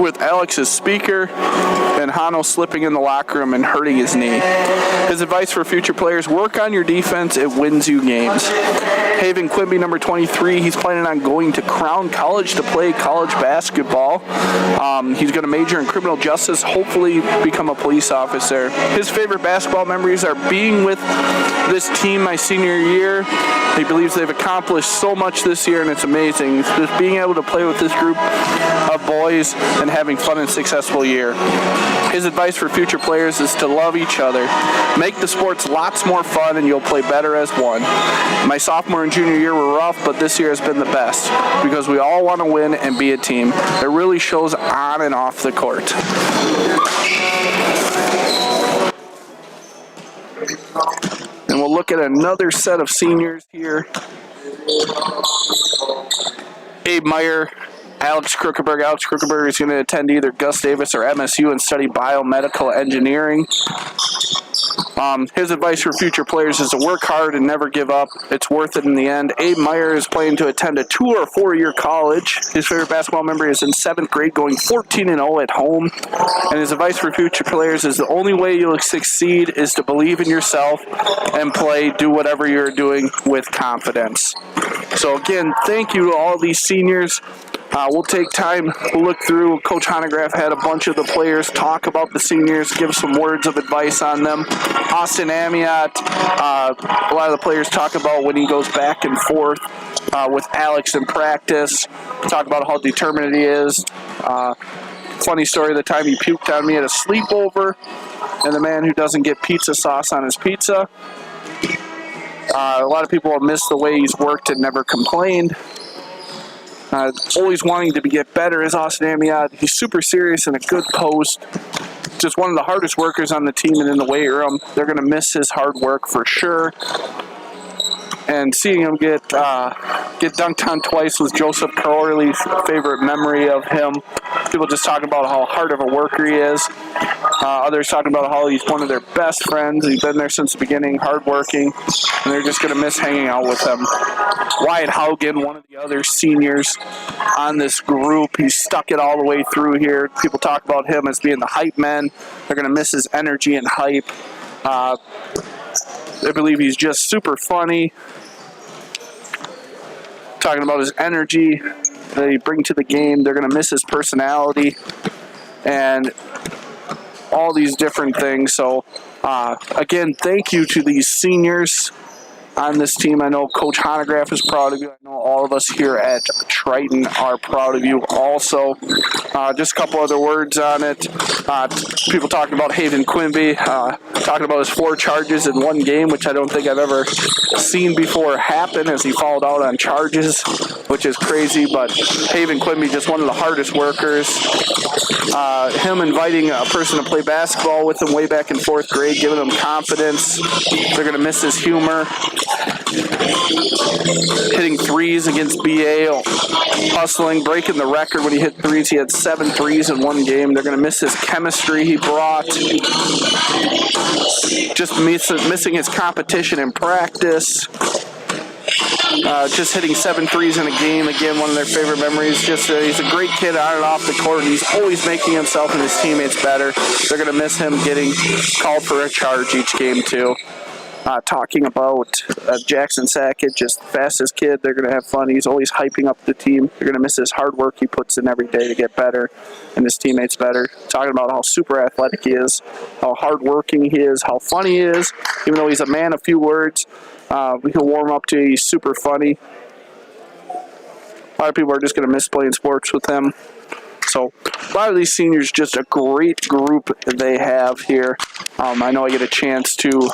with Alex's speaker and Hano slipping in the locker room and hurting his knee. His advice for future players: work on your defense, it wins you games. Haven Quimby, number 23, he's planning on going to Crown College to play college basketball. He's going to major in criminal justice, hopefully become a police officer. His favorite basketball memories are being with this team my senior year. He believes they've accomplished so much this year, and it's amazing. Just being able to play with this group of boys and having fun and successful year. His advice for future players is to love each other. Make the sports lots more fun, and you'll play better as one. My sophomore and junior year were rough, but this year has been the best because we all want to win and be a team. It really shows on and off the court. And we'll look at another set of seniors here. Abe Meyer, Alex Kruckeberg. Alex Kruckeberg is going to attend either Gus Davis or MSU and study biomedical engineering. His advice for future players is to work hard and never give up. It's worth it in the end. Abe Meyer is planning to attend a 2 or 4 year college. His favorite basketball memory is in 7th grade, going 14-0 at home. And his advice for future players is the only way you'll succeed is to believe in yourself and play, do whatever you're doing with confidence. So again, thank you to all these seniors. We'll take time to look through. Coach Honegraph had a bunch of the players talk about the seniors, give some words of advice on them. Austin Amiot, a lot of the players talk about when he goes back and forth with Alex in practice, talk about how determined he is. Funny story, the time he puked on me at a sleepover, and the man who doesn't get pizza sauce on his pizza. A lot of people have missed the way he's worked and never complained. Always wanting to get better is Austin Amiot. He's super serious and a good post. Just one of the hardest workers on the team and in the weight room. They're going to miss his hard work for sure. And seeing him get dunked on twice was Joseph Corley's favorite memory of him. People just talking about how hard of a worker he is. Others talking about how he's one of their best friends. He's been there since the beginning, hardworking, and they're just going to miss hanging out with him. Wyatt Haugen, one of the other seniors on this group, he stuck it all the way through here. People talk about him as being the hype man. They're going to miss his energy and hype. I believe he's just super funny. Talking about his energy that he brings to the game. They're going to miss his personality and all these different things. So, again, thank you to these seniors on this team. I know Coach Honegraph is proud of you. I know all of us here at Triton are proud of you also. Just a couple other words on it. People talking about Haven Quimby, talking about his 4 charges in one game, which I don't think I've ever seen before happen, as he fouled out on charges, which is crazy. But Haven Quimby, just one of the hardest workers. Him inviting a person to play basketball with him way back in 4th grade, giving him confidence. They're going to miss his humor. Hitting threes against BA, hustling, breaking the record when he hit threes. He had 7 threes in one game. They're going to miss his chemistry he brought. Just missing his competition in practice. Just hitting 7 threes in a game. Again, one of their favorite memories. Just he's a great kid on and off the court, and he's always making himself and his teammates better. They're going to miss him getting called for a charge each game, too. Talking about Jackson Sackett, just the fastest kid. They're going to have fun. He's always hyping up the team. They're going to miss his hard work he puts in every day to get better and his teammates better. Talking about how super athletic he is, how hardworking he is, how funny he is. Even though he's a man of few words, we can warm up to. He's super funny. A lot of people are just going to miss playing sports with him. So a lot of these seniors, just a great group they have here. I know I get a chance to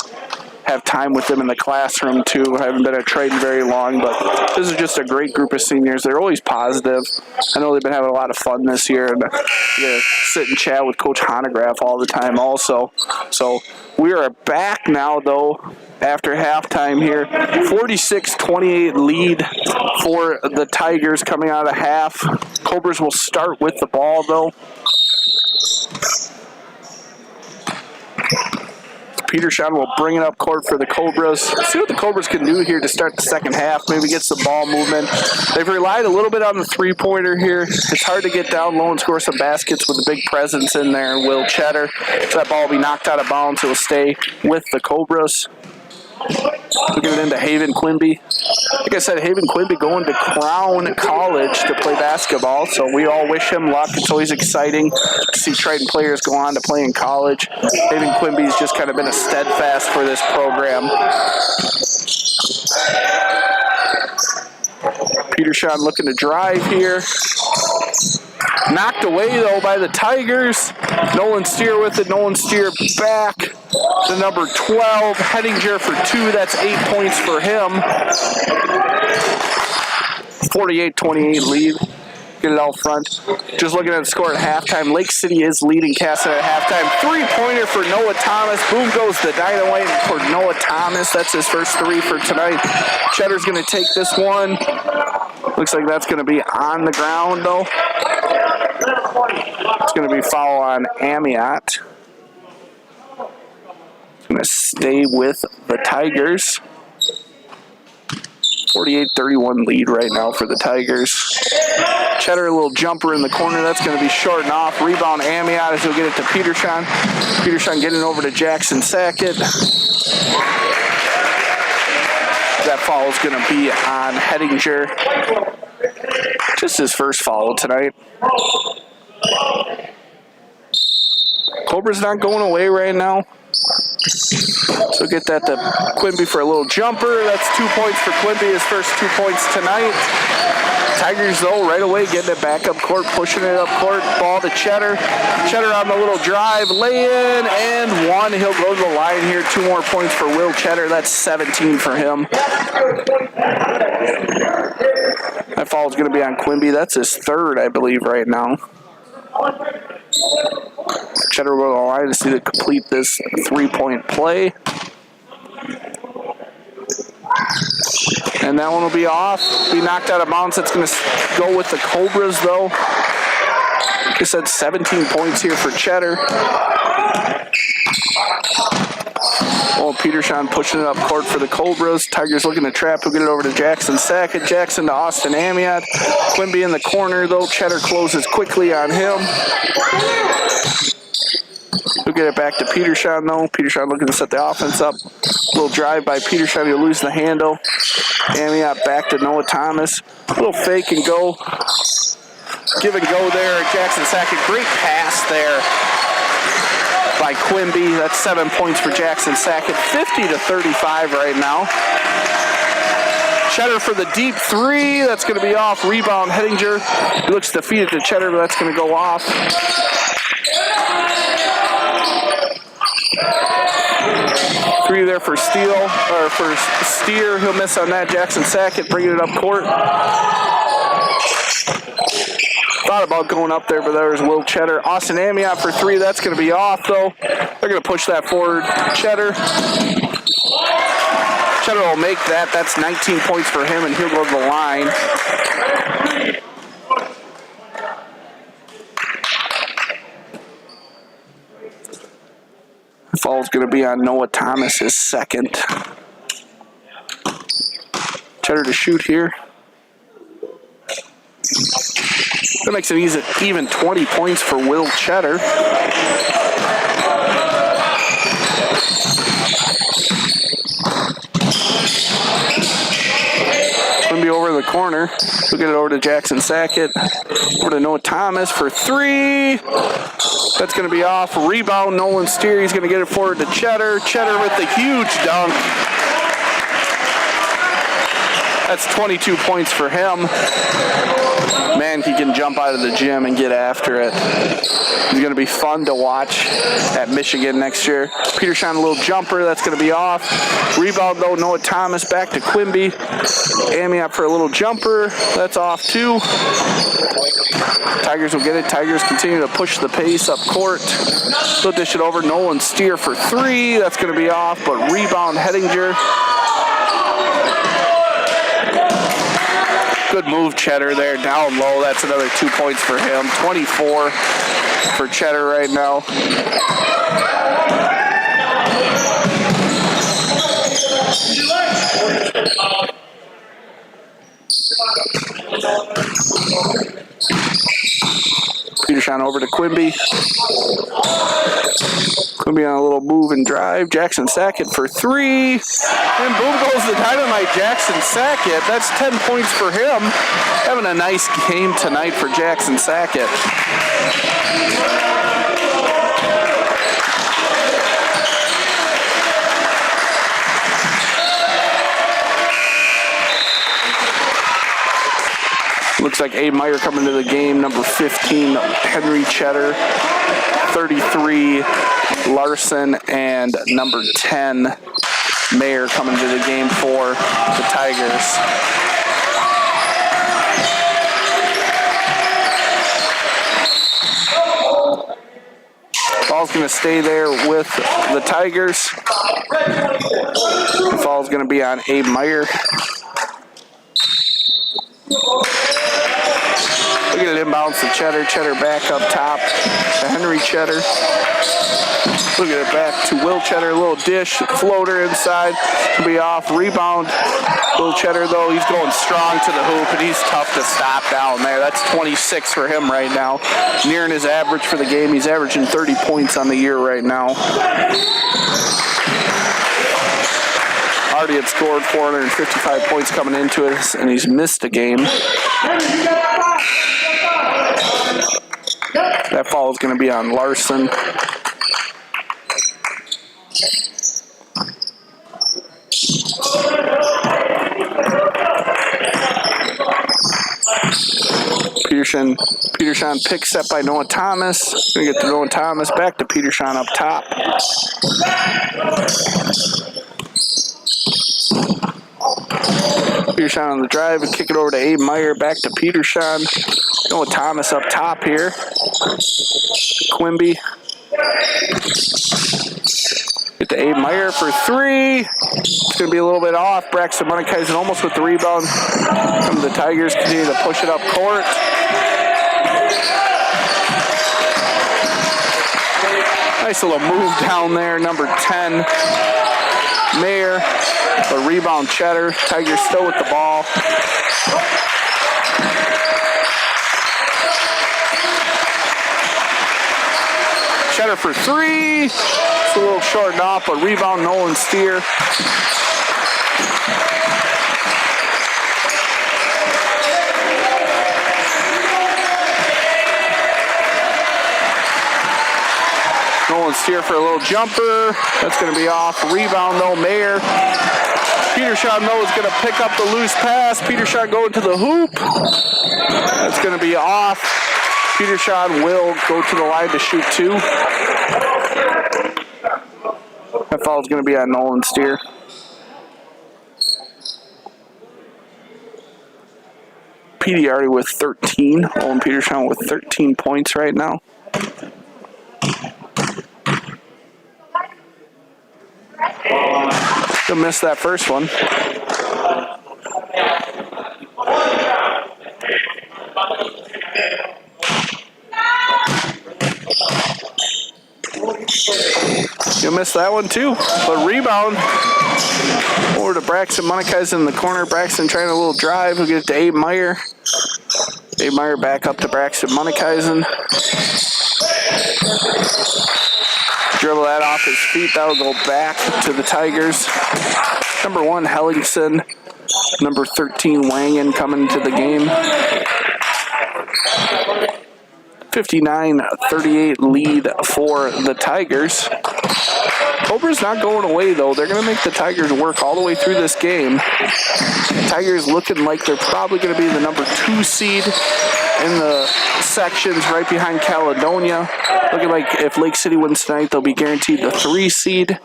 have time with them in the classroom too. I haven't been at Triton very long, but this is just a great group of seniors. They're always positive. I know they've been having a lot of fun this year, and sit and chat with Coach Honegraph all the time also. So we are back now, though, after halftime here. 46-28 lead for the Tigers coming out of half. Cobras will start with the ball, though. Petershon will bring it up court for the Cobras. Let's see what the Cobras can do here to start the second half. Maybe get some ball movement. They've relied a little bit on the three-pointer here. It's hard to get down low and score some baskets with a big presence in there. Will Cheddar. So that ball will be knocked out of bounds. It will stay with the Cobras. Looking it into Haven Quimby. Like I said, Haven Quimby going to Crown College to play basketball, so we all wish him luck. It's always exciting to see Triton players go on to play in college. Haven Quimby's just kind of been a steadfast for this program. Petershon looking to drive here. Knocked away, though, by the Tigers. Nolan Steer with it. Nolan Steer back to number 12. Hettinger for 2. That's 8 points for him. 48-28 lead. get it out front. Just looking at the score at halftime, Lake City is leading Casson at halftime. 3-pointer for Noah Thomas. Boom goes the dynamite for Noah Thomas. That's his first 3 for tonight. Cheddar's going to take this one. Looks like that's going to be on the ground, though. It's going to be foul on Amiot. It's going to stay with the Tigers. 48-31 lead right now for the Tigers. Cheddar, a little jumper in the corner. That's going to be short and off. Rebound Amiot as he'll get it to Petershon. Petershon getting over to Jackson Sackett. That foul is going to be on Hettinger. Just his first foul tonight. Cobra's not going away right now. So get that to Quimby for a little jumper. That's 2 points for Quimby, his first 2 points tonight. Tigers, though, right away getting it back up court, pushing it up court. Ball to Cheddar. Cheddar on the little drive, lay in, and 1. He'll go to the line here. 2 more points for Will Cheddar. That's 17 for him. That foul is going to be on Quimby. That's his 3rd, I believe, right now. Cheddar will go to the line to see to complete this 3-point play. And that one will be off, be knocked out of bounds. It's going to go with the Cobras, though. Like I said, 17 points here for Cheddar. Well, Petershon pushing it up court for the Cobras. Tigers looking to trap. We'll get it over to Jackson Sackett. Jackson to Austin Amiot. Quimby in the corner, though. Cheddar closes quickly on him. We'll get it back to Petershon, though. Petershon looking to set the offense up. Little drive by Petershon. He'll lose the handle. Amiot back to Noah Thomas. Little fake and go. Give and go there. Jackson Sackett. Great pass there by Quimby. That's 7 points for Jackson Sackett. 50-35 right now. Cheddar for the deep 3. That's going to be off. Rebound Hettinger. He looks to feed it to Cheddar, but that's going to go off. Three there for Steele, or for Steer. He'll miss on that. Jackson Sackett bringing it up court. Thought about going up there, but there's Will Cheddar. Austin Amiot for 3. That's going to be off, though. They're going to push that forward. Cheddar. Cheddar will make that. That's 19 points for him, and he'll go to the line. The foul's going to be on Noah Thomas, his 2nd. Cheddar to shoot here. That makes it even 20 points for Will Cheddar. Going to be over the corner. We'll get it over to Jackson Sackett. Over to Noah Thomas for 3. That's going to be off. Rebound, Nolan Steer. He's going to get it forward to Cheddar. Cheddar with the huge dunk. That's 22 points for him. Man, he can jump out of the gym and get after it. He's going to be fun to watch at Michigan next year. Petershon, a little jumper. That's going to be off. Rebound, though, Noah Thomas back to Quimby. Amiot for a little jumper. That's off, too. Tigers will get it. Tigers continue to push the pace up court. They'll dish it over. Nolan Steer for 3. That's going to be off, but rebound Hettinger. Good move, Cheddar, there, down low. That's another 2 points for him. 24 for Cheddar right now. Petershon over to Quimby. Quimby on a little move and drive. Jackson Sackett for 3. And boom goes the dynamite, Jackson Sackett. That's 10 points for him. Having a nice game tonight for Jackson Sackett. Looks like Abe Meyer coming to the game. Number 15, Henry Cheddar. 33, Larson. And number 10, Mayer coming to the game for the Tigers. foul's going to stay there with the Tigers. The foul's going to be on Abe Meyer. Look at it inbounds to Cheddar. Cheddar back up top to Henry Cheddar. Look at it back to Will Cheddar. A little dish, floater inside. Will be off. Rebound. Will Cheddar, though, he's going strong to the hoop, and he's tough to stop down there. That's 26 for him right now. Nearing his average for the game. He's averaging 30 points on the year right now. Already had scored 455 points coming into it, and he's missed a game. That foul is going to be on Larson. Peterson pick set by Noah Thomas. Gonna get to Noah Thomas, back to Peterson up top. Peterson on the drive and kick it over to Abe Meyer, back to Peterson. Noah Thomas up top here. Quimby. Get to Abe Meyer for three. It's going to be a little bit off. Braxton Moneykaisen almost with the rebound. Come the Tigers continue to push it up court. Nice little move down there. Number 10, Mayer. The rebound Cheddar. Tigers still with the ball. Cheddar for three. It's a little short off, but rebound Nolan Steer. Nolan Steer for a little jumper. That's going to be off. Rebound though, Mayer. Peterson though is going to pick up the loose pass. Peterson going to the hoop. That's going to be off. Peterson will go to the line to shoot two. That foul is going to be on Nolan Steer. PD already with 13. Owen Peterson with 13 points right now. He'll miss that first one. You'll miss that one too. But rebound over to Braxton Moneykaisen in the corner. Braxton trying a little drive. He'll get it to Abe Meyer. Abe Meyer back up to Braxton Moneykaisen. Dribble that off his feet. That'll go back to the Tigers. Number 1, Hellingson. Number 13, Wangen coming into the game. 59-38 lead for the Tigers. Cobra's not going away, though. They're going to make the Tigers work all the way through this game. Tigers looking like they're probably going to be the number 2 seed in the sections right behind Caledonia. Looking like if Lake City wins tonight, they'll be guaranteed the 3 seed.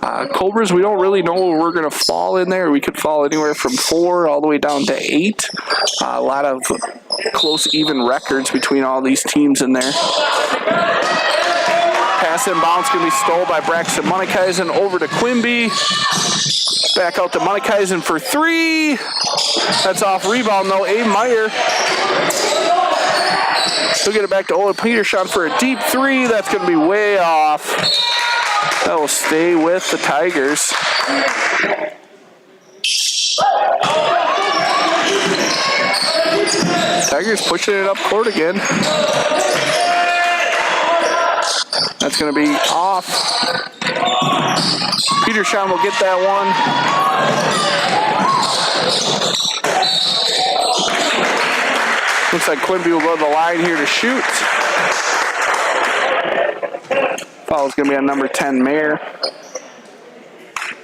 Cobras, we don't really know where we're going to fall in there. We could fall anywhere from 4 all the way down to 8. A lot of close, even records between all these teams in there. Pass inbounds going to be stole by Braxton Moneykaisen over to Quimby. Back out to Moneykaisen for 3. That's off rebound though. Abe Meyer. He'll get it back to Owen Peterson for a deep 3. That's going to be way off. That will stay with the Tigers. Tigers pushing it up court again. That's going to be off. Peterson will get that one. Looks like Quimby will go to the line here to shoot. Foul is going to be on number 10, Mayer.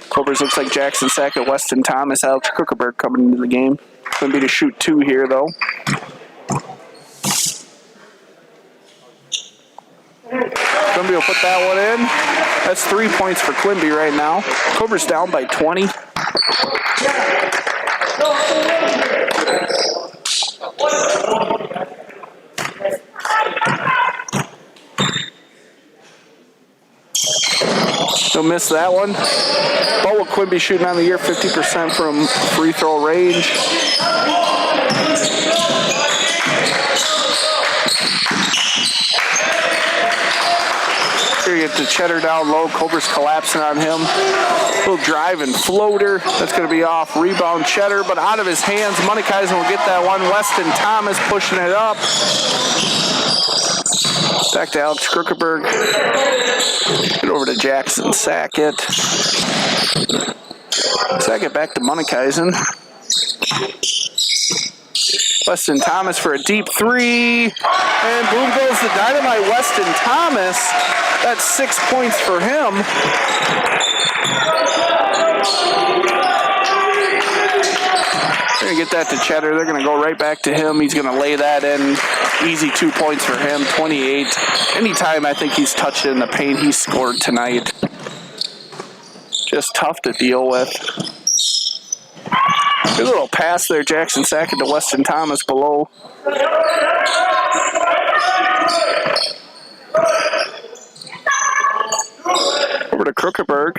Cobras looks like Jackson Sackett, Weston Thomas, Alex Krukerberg coming into the game. Quimby to shoot 2 here, though. Quimby will put that one in. That's 3 points for Quimby right now. Cobras down by 20. He'll miss that one. What will Quimby shooting on the year? 50% from free throw range. Here you get the Cheddar down low. Cobra's collapsing on him. Little drive and floater. That's going to be off. Rebound Cheddar, but out of his hands. Moneykeisen will get that one. Weston Thomas pushing it up. Back to Alex Krukeberg. Get over to Jackson Sackett. Sackett back to Moneykeisen. Weston Thomas for a deep three. And boom goes the dynamite. Weston Thomas. That's 6 points for him. They're going to get that to Cheddar. They're going to go right back to him. He's going to lay that in. Easy 2 points for him, 28. Anytime I think he's touched it in the paint, he's scored tonight. Just tough to deal with. Good little pass there, Jackson Sackett to Weston Thomas below. Over to Krukeberg.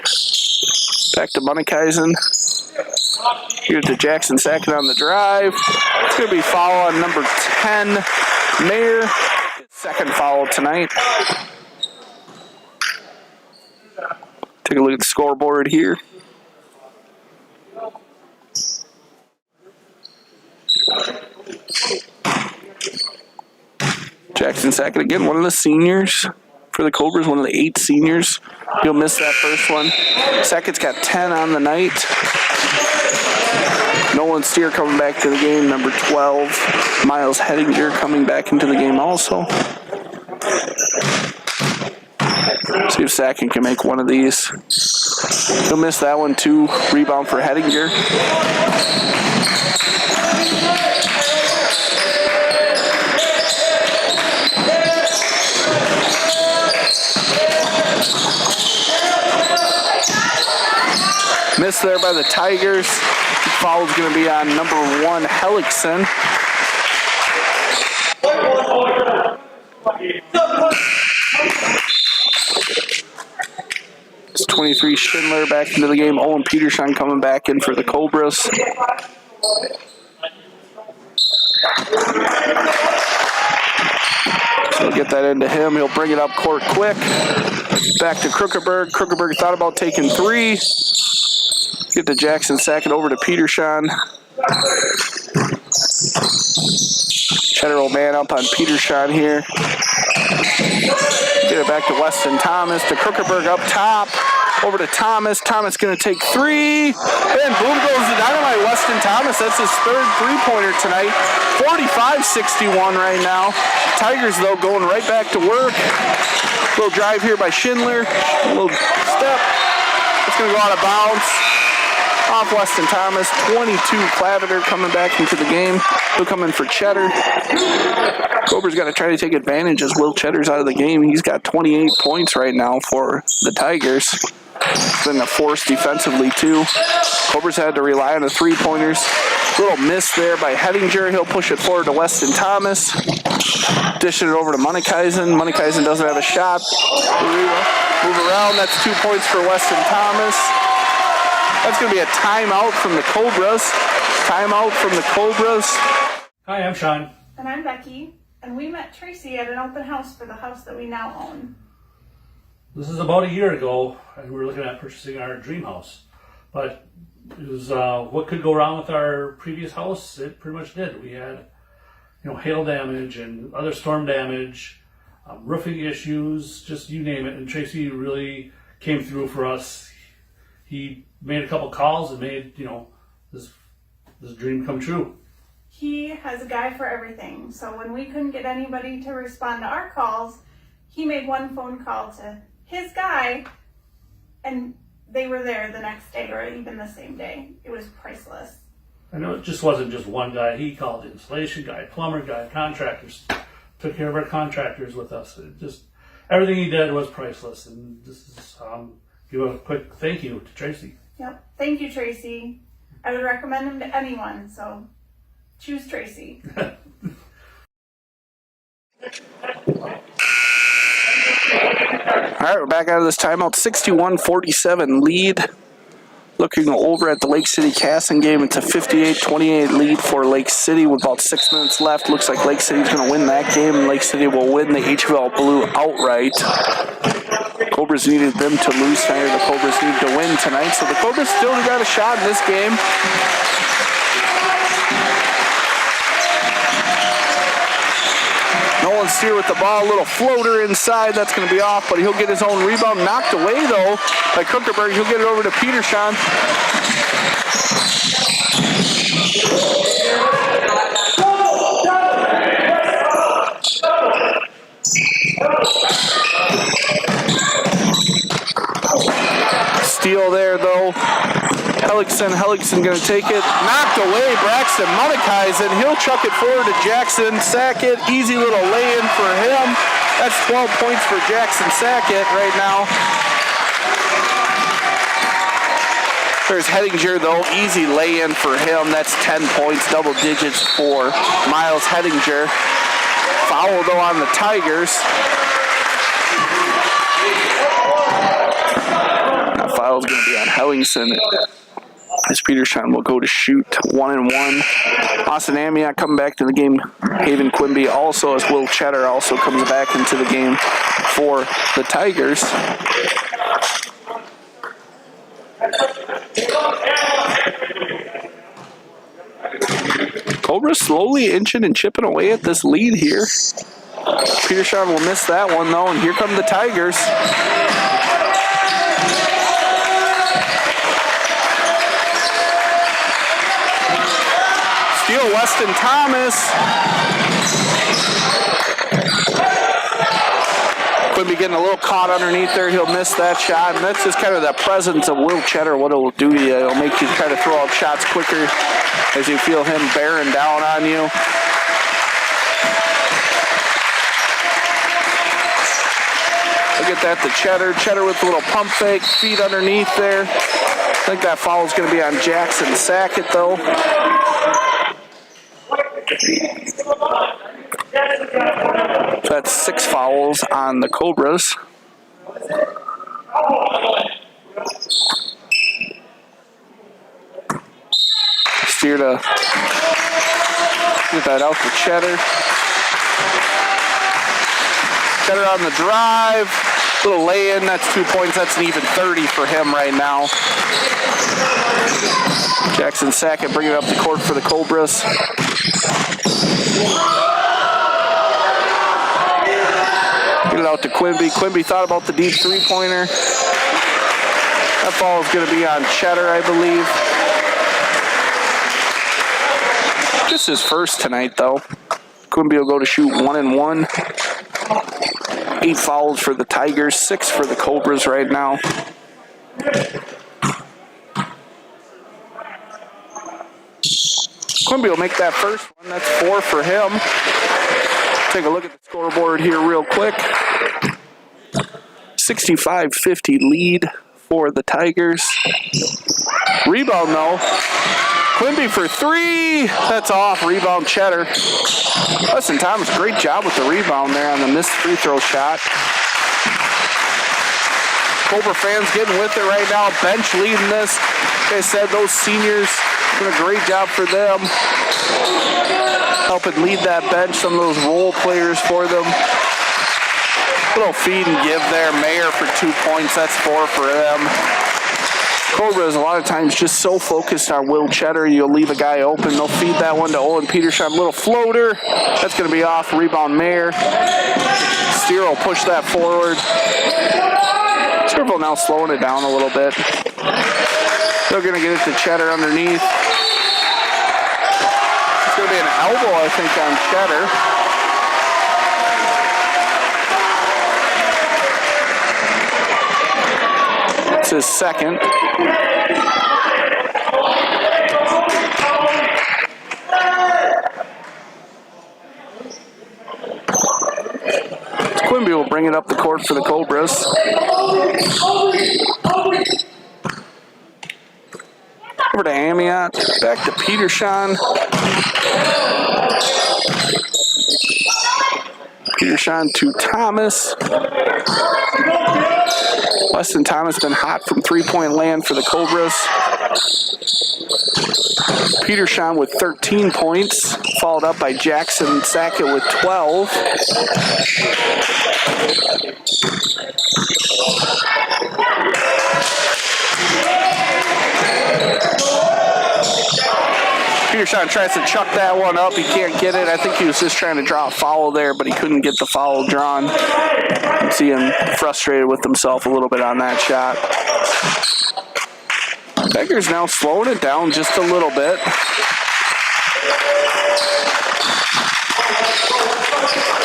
Back to Moneykeisen. Here's to Jackson Sackett on the drive. It's going to be foul on number 10, Mayer. Second foul tonight. Take a look at the scoreboard here. Jackson Sackett again, one of the seniors for the Cobras, one of the 8 seniors. He'll miss that first one. Sackett's got 10 on the night. Nolan Steer coming back to the game, number 12. Miles Hettinger coming back into the game also. See if Sackett can make one of these. He'll miss that one too. Rebound for Hettinger. Missed there by the Tigers. Foul is going to be on number 1, Hellickson. It's 23 Schindler back into the game. Owen Peterson coming back in for the Cobras. So we'll get that into him. He'll bring it up court quick. Back to Krukeberg. Krukeberg thought about taking 3. Get the Jackson Sackett over to Peterson. Cheddar will man up on Peterson here. Get it back to Weston Thomas, to Krukeberg up top. Over to Thomas. Thomas going to take 3. And boom goes the dynamite. Weston Thomas, that's his 3rd three-pointer tonight. 45-61 right now. Tigers, though, going right back to work. Little drive here by Schindler. A little step. It's going to go out of bounds. Off Weston Thomas. 22 Claviter coming back into the game. He'll come in for Cheddar. Cobra's got to try to take advantage as Will Cheddar's out of the game. He's got 28 points right now for the Tigers. It's been a force defensively, too. Cobra's had to rely on the three-pointers. Little miss there by Hettinger. He'll push it forward to Weston Thomas. Dishing it over to Moneykeisen. Moneykeisen doesn't have a shot. Move around. That's 2 points for Weston Thomas. That's going to be a timeout from the Cobras. Timeout from the Cobras. Hi, I'm Sean. And I'm Becky. And we met Tracy at an open house for the house that we now own. This is about a year ago, and we were looking at purchasing our dream house. But it was what could go wrong with our previous house. It pretty much did. We had, hail damage and other storm damage, roofing issues, just you name it. And Tracy really came through for us. He made a couple calls and made, this dream come true. He has a guy for everything. So when we couldn't get anybody to respond to our calls, he made one phone call to his guy, and they were there the next day or even the same day. It was priceless. I know it just wasn't just one guy. He called the installation guy, plumber guy, contractors, took care of our contractors with us. It just, everything he did was priceless. And this is, give a quick thank you to Tracy. Yep. Thank you, Tracy. I would recommend him to anyone, so choose Tracy. All All right, we're back out of this timeout. 61-47 lead. Looking over at the Lake City Casson game, it's a 58-28 lead for Lake City with about 6 minutes left. Looks like Lake City's going to win that game, and Lake City will win the HVL Blue outright. Cobras needed them to lose tonight. The Cobras need to win tonight, so the Cobras still got a shot in this game. Nolan Steer with the ball, a little floater inside. That's going to be off, but he'll get his own rebound knocked away, though, by Kruckerberg. He'll get it over to Peterson. Steal there, though. Hellickson going to take it. Knocked away. Braxton Munnikheisen. He'll chuck it forward to Jackson Sackett. Easy little lay-in for him. That's 12 points for Jackson Sackett right now. There's Hettinger, though. Easy lay-in for him. That's 10 points, double digits for Miles Hettinger. Foul, though, on the Tigers. That foul is going to be on Hellingson. As Peterson will go to shoot 1-1. Austin Amiot coming back to the game. Haven Quimby also, as Will Cheddar also comes back into the game for the Tigers. Cobra slowly inching and chipping away at this lead here. Peterson will miss that one, though, and here come the Tigers. Steal, Weston Thomas. Quimby getting a little caught underneath there. He'll miss that shot. And that's just kind of the presence of Will Cheddar, what it'll do to you. It'll make you try to throw out shots quicker as you feel him bearing down on you. Look at that to Cheddar. Cheddar with a little pump fake, feet underneath there. I think that foul is going to be on Jackson Sackett, though. That's 6 fouls on the Cobras. Steer to get that out to Cheddar. Cheddar on the drive. Little lay-in. That's 2 points. That's an even 30 for him right now. Jackson Sackett bringing it up the court for the Cobras. Get it out to Quimby. Quimby thought about the deep three-pointer. That ball is going to be on Cheddar, I believe. Just his first tonight, though. Quimby will go to shoot 1-1. 8 fouls for the Tigers, 6 for the Cobras right now. Quimby will make that first one. That's 4 for him. Take a look at the scoreboard here real quick. 65-50 lead for the Tigers. Rebound, though. Quimby for 3. That's off. Rebound, Cheddar. Weston Thomas, great job with the rebound there on the missed free throw shot. Cobra fans getting with it right now. Bench leading this. Like I said, those seniors doing a great job for them. Helping lead that bench. Some of those role players for them. Little feed and give there. Mayer for 2 points. That's 4 for them. Cobra is a lot of times just so focused on Will Cheddar, you'll leave a guy open. They'll feed that one to Owen Peterson. Little floater. That's going to be off. Rebound, Mayer. Steer will push that forward. Stewartville now slowing it down a little bit. They're going to get it to Cheddar underneath. It's going to be an elbow, I think, on Cheddar. It's his second. Quimby will bring it up the court for the Cobras. Over to Amiot, back to Peterson. Peterson to Thomas. Weston Thomas been hot from three-point land for the Cobras. Peterson with 13 points, followed up by Jackson Sackett with 12. Peterson tries to chuck that one up. He can't get it. I think he was just trying to draw a foul there, but he couldn't get the foul drawn. You see him frustrated with himself a little bit on that shot. Beggar's now slowing it down just a little bit.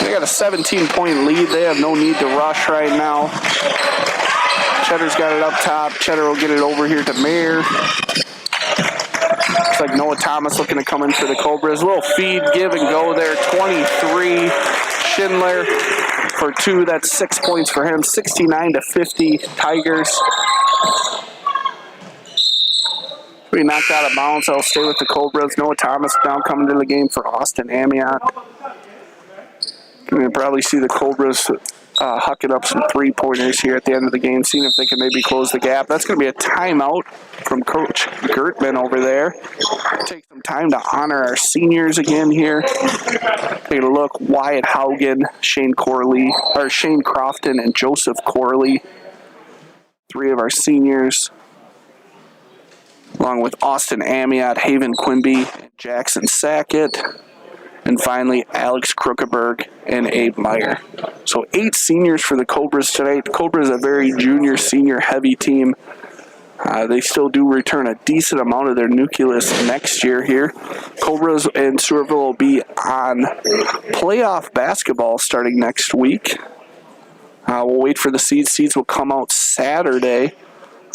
They got a 17-point lead. They have no need to rush right now. Cheddar's got it up top. Cheddar will get it over here to Mayer. Looks like Noah Thomas looking to come in for the Cobras. A little feed, give and go there. 23. Schindler for 2. That's 6 points for him. 69-50 Tigers. We knocked out of bounds. I'll stay with the Cobras. Noah Thomas now coming to the game for Austin Amiot. We'll probably see the Cobras hucking up some three-pointers here at the end of the game, seeing if they can maybe close the gap. That's going to be a timeout from Coach Gertman over there. Take some time to honor our seniors again here. Take a look. Wyatt Haugen, Shane Crofton, and Joseph Corley. 3 of our seniors, along with Austin Amiot, Haven Quimby, and Jackson Sackett. And finally, Alex Krukeberg and Abe Meyer. So 8 seniors for the Cobras tonight. The Cobras a very junior, senior heavy team. They still do return a decent amount of their nucleus next year here. Cobras and Stewartville will be on playoff basketball starting next week. We'll wait for the seeds. Seeds will come out Saturday.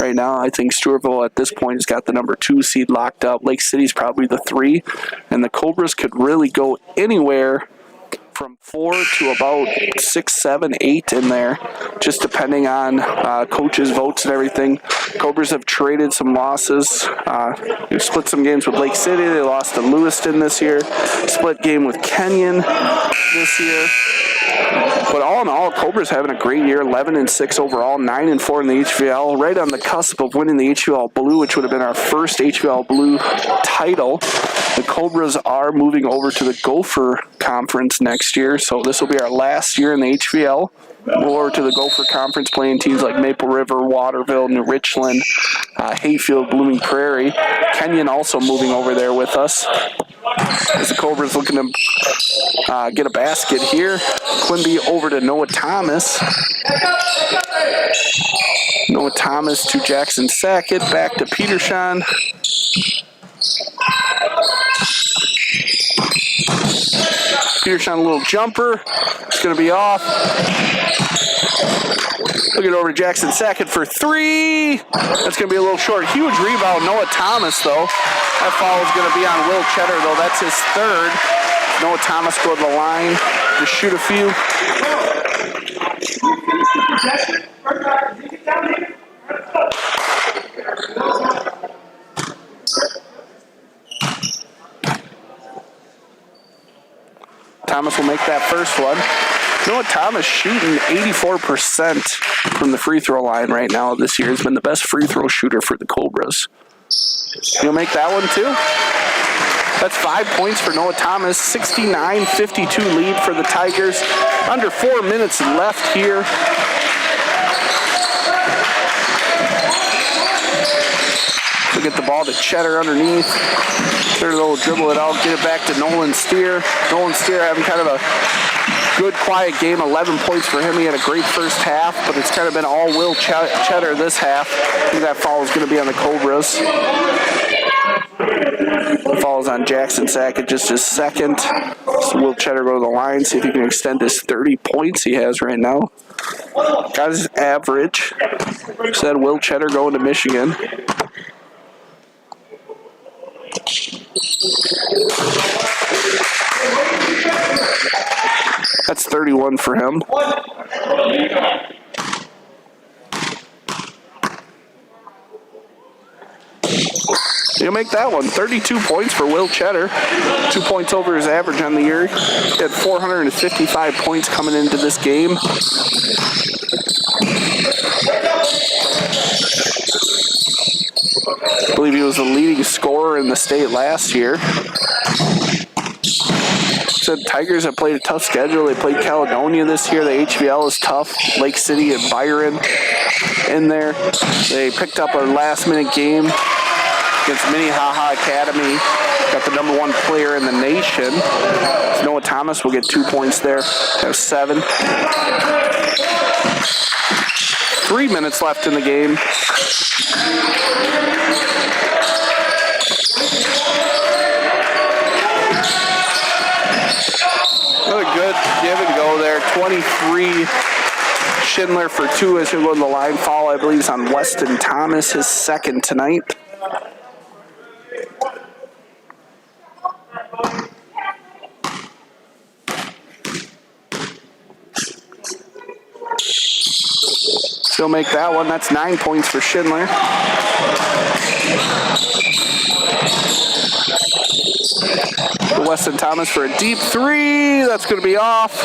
Right now, I think Stewartville at this point has got the number 2 seed locked up. Lake City's probably the 3. And the Cobras could really go anywhere from 4 to about 6, 7, 8 in there, just depending on coaches' votes and everything. Cobras have traded some losses. They've split some games with Lake City. They lost to Lewiston this year. Split game with Kenyon this year. But all in all, Cobra's having a great year, 11-6 overall, 9-4 in the HVL, right on the cusp of winning the HVL Blue, which would have been our first HVL Blue title. The Cobras are moving over to the Gopher Conference next year, so this will be our last year in the HVL. We'll over to the Gopher Conference, playing teams like Maple River, Waterville, New Richland, Hayfield, Blooming Prairie. Kenyon also moving over there with us. As the Cobras looking to get a basket here. Quimby over to Noah Thomas. Noah Thomas to Jackson Sackett. Back to Peterson. Peterson, a little jumper. It's going to be off. Look it over to Jackson Sackett for 3. That's going to be a little short. Huge rebound. Noah Thomas, though. That foul is going to be on Will Cheddar, though. That's his 3rd. Noah Thomas go to the line to shoot a few. Thomas will make that first one. Noah Thomas shooting 84% from the free throw line right now this year. Has been the best free throw shooter for the Cobras. He'll make that one too. That's 5 points for Noah Thomas. 69-52 lead for the Tigers. Under 4 minutes left here. We'll get the ball to Cheddar underneath. Cheddar will dribble it out, get it back to Nolan Steer. Nolan Steer having kind of a good, quiet game. 11 points for him. He had a great first half, but it's kind of been all Will Cheddar this half. I think that foul is going to be on the Cobras. The foul is on Jackson Sackett, just his 2nd. So Will Cheddar go to the line, see if he can extend his 30 points he has right now. Got his average. Said Will Cheddar going to Michigan. That's 31 for him. He'll make that one. 32 points for Will Cheddar. 2 points over his average on the year. He had 455 points coming into this game. I believe he was the leading scorer in the state last year. Said Tigers have played a tough schedule. They played Caledonia this year. The HVL is tough. Lake City and Byron in there. They picked up a last-minute game against Minnehaha Academy. Got the #1 player in the nation. Noah Thomas will get 2 points there. Have 7. 3 minutes left in the game. Another good give and go there. 23 Schindler for 2 as he'll go to the line. Foul, I believe, is on Weston Thomas, his second tonight. Still make that one. That's 9 points for Schindler. Weston Thomas for a deep 3. That's going to be off.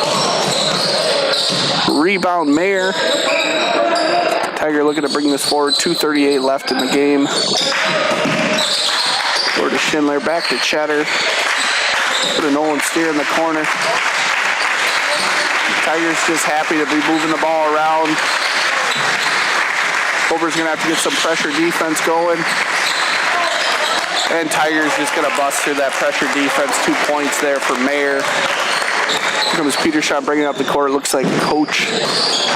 Rebound Mayer. Tiger looking to bring this forward. 2:38 left in the game. Over to Schindler. Back to Cheddar. Put a Nolan Steer in the corner. Tigers just happy to be moving the ball around. Cobras going to have to get some pressure defense going. And Tigers just going to bust through that pressure defense. 2 points there for Mayer. Here comes Petershot bringing up the court. Looks like Coach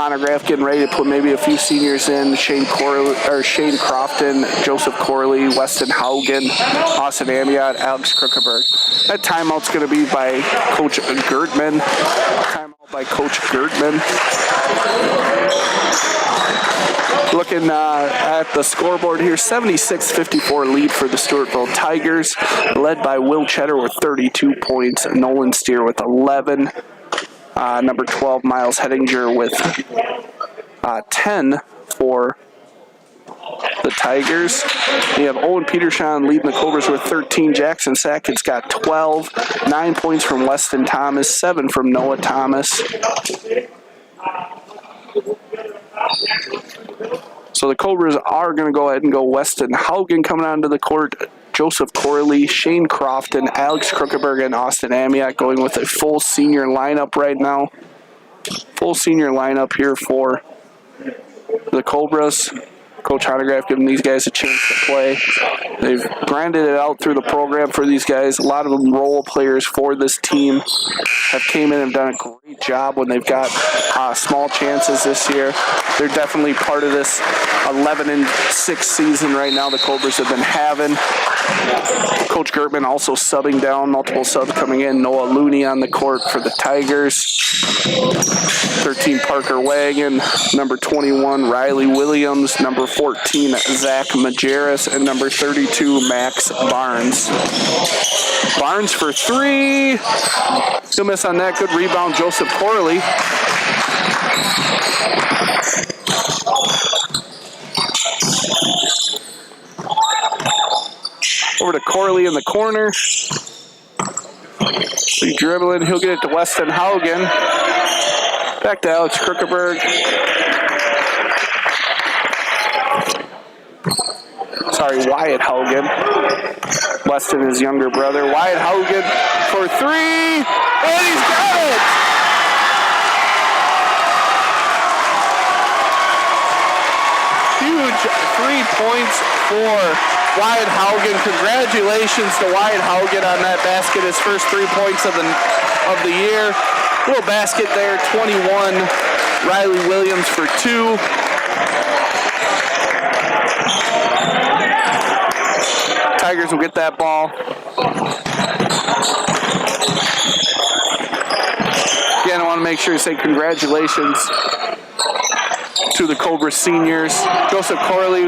Honograff getting ready to put maybe a few seniors in. Shane Crofton, Joseph Corley, Weston Haugen, Austin Amiot, Alex Kruckeberg. That timeout's going to be by Coach Gertman. Timeout by Coach Gertman. Looking at the scoreboard here, 76-54 lead for the Stewartville Tigers, led by Will Cheddar with 32 points, Nolan Steer with 11, number 12 Miles Hettinger with 10 for the Tigers. You have Owen Petershon leading the Cobras with 13. Jackson Sackett's got 12, 9 points from Weston Thomas, 7 from Noah Thomas. So the Cobras are going to go ahead and go Weston Haugen coming onto the court, Joseph Corley, Shane Crofton, Alex Kruckeberg, and Austin Amiot going with a full senior lineup right now. Full senior lineup here for the Cobras. Coach Honograff giving these guys a chance to play. They've grinded it out through the program for these guys. A lot of them role players for this team have came in and done a great job when they've got small chances this year. They're definitely part of this 11-6 season right now the Cobras have been having. Coach Gertman also subbing down, multiple subs coming in. Noah Looney on the court for the Tigers. 13 Parker Wagon, number 21 Riley Williams, number 14 Zach Majerus, and number 32 Max Barnes. Barnes for 3. Still miss on that. Good rebound, Joseph Corley. Over to Corley in the corner. He's dribbling. He'll get it to Weston Haugen. Back to Alex Kruckeberg. Sorry, Wyatt Haugen. Weston, his younger brother. Wyatt Haugen for 3. And he's got it! Huge 3 points for Wyatt Haugen. Congratulations to Wyatt Haugen on that basket. His first 3 points of the year. Little basket there, 21. Riley Williams for 2. Tigers will get that ball. Again, I want to make sure to say congratulations to the Cobra seniors. Joseph Corley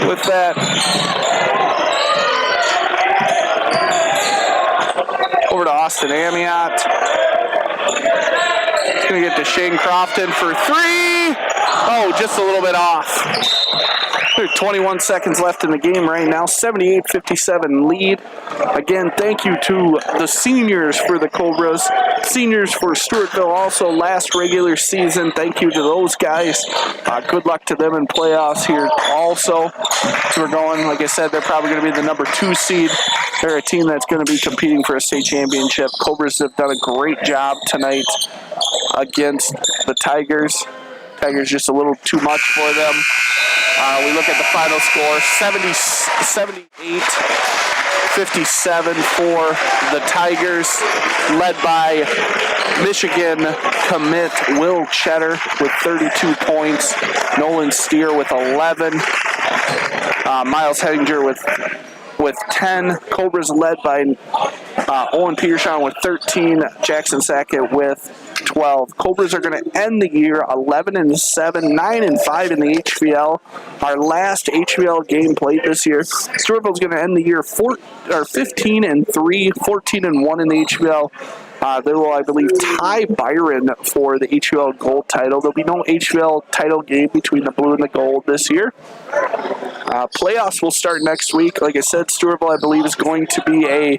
with that. Over to Austin Amiot. Going to get to Shane Crofton for 3. Oh, just a little bit off. There's 21 seconds left in the game right now. 78-57 lead. Again, thank you to the seniors for the Cobras. Seniors for Stewartville also last regular season. Thank you to those guys. Good luck to them in playoffs here also. So we're going, like I said, they're probably going to be the number 2 seed. They're a team that's going to be competing for a state championship. Cobras have done a great job tonight against the Tigers. Tigers just a little too much for them. We look at the final score, 78-57 for the Tigers, led by Michigan commit Will Cheddar with 32 points, Nolan Steer with 11, Miles Hedinger with 10. Cobras led by Owen Peterson with 13, Jackson Sackett with 12. Cobras are going to end the year 11-7, 9-5 in the HVL. Our last HVL game played this year. Stewartville's going to end the year 15-3, 14-1 in the HVL. They will, I believe, tie Byron for the HVL gold title. There'll be no HVL title game between the blue and the gold this year. Playoffs will start next week. Like I said, Stewartville, I believe, is going to be a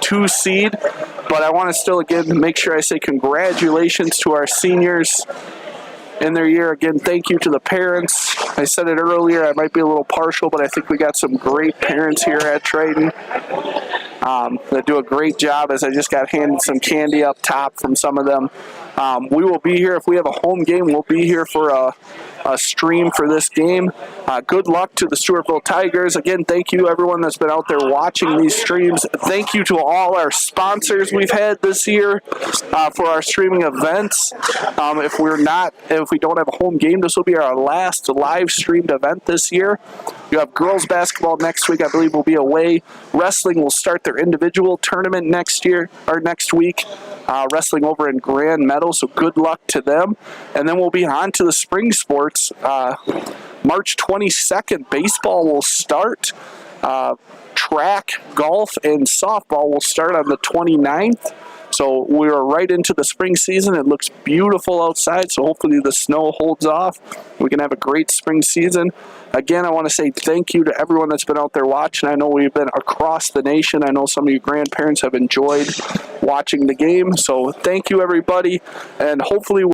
2 seed, but I want to still, again, make sure I say congratulations to our seniors in their year. Again, thank you to the parents. I said it earlier, I might be a little partial, but I think we got some great parents here at Triton that do a great job, as I just got handed some candy up top from some of them. We will be here if we have a home game. We'll be here for a stream for this game. Good luck to the Stewartville Tigers. Again, thank you everyone that's been out there watching these streams. Thank you to all our sponsors we've had this year for our streaming events. If we don't have a home game, this will be our last live streamed event this year. You have girls basketball next week. I believe will be away. Wrestling will start their individual tournament next week. Wrestling over in Grand Meadow, so good luck to them. And then we'll be on to the spring sports. March 22nd, baseball will start. Track, golf, and softball will start on the 29th. So we're right into the spring season. It looks beautiful outside, so hopefully the snow holds off. We can have a great spring season. Again, I want to say thank you to everyone that's been out there watching. I know we've been across the nation. I know some of your grandparents have enjoyed watching the game. So thank you, everybody, and hopefully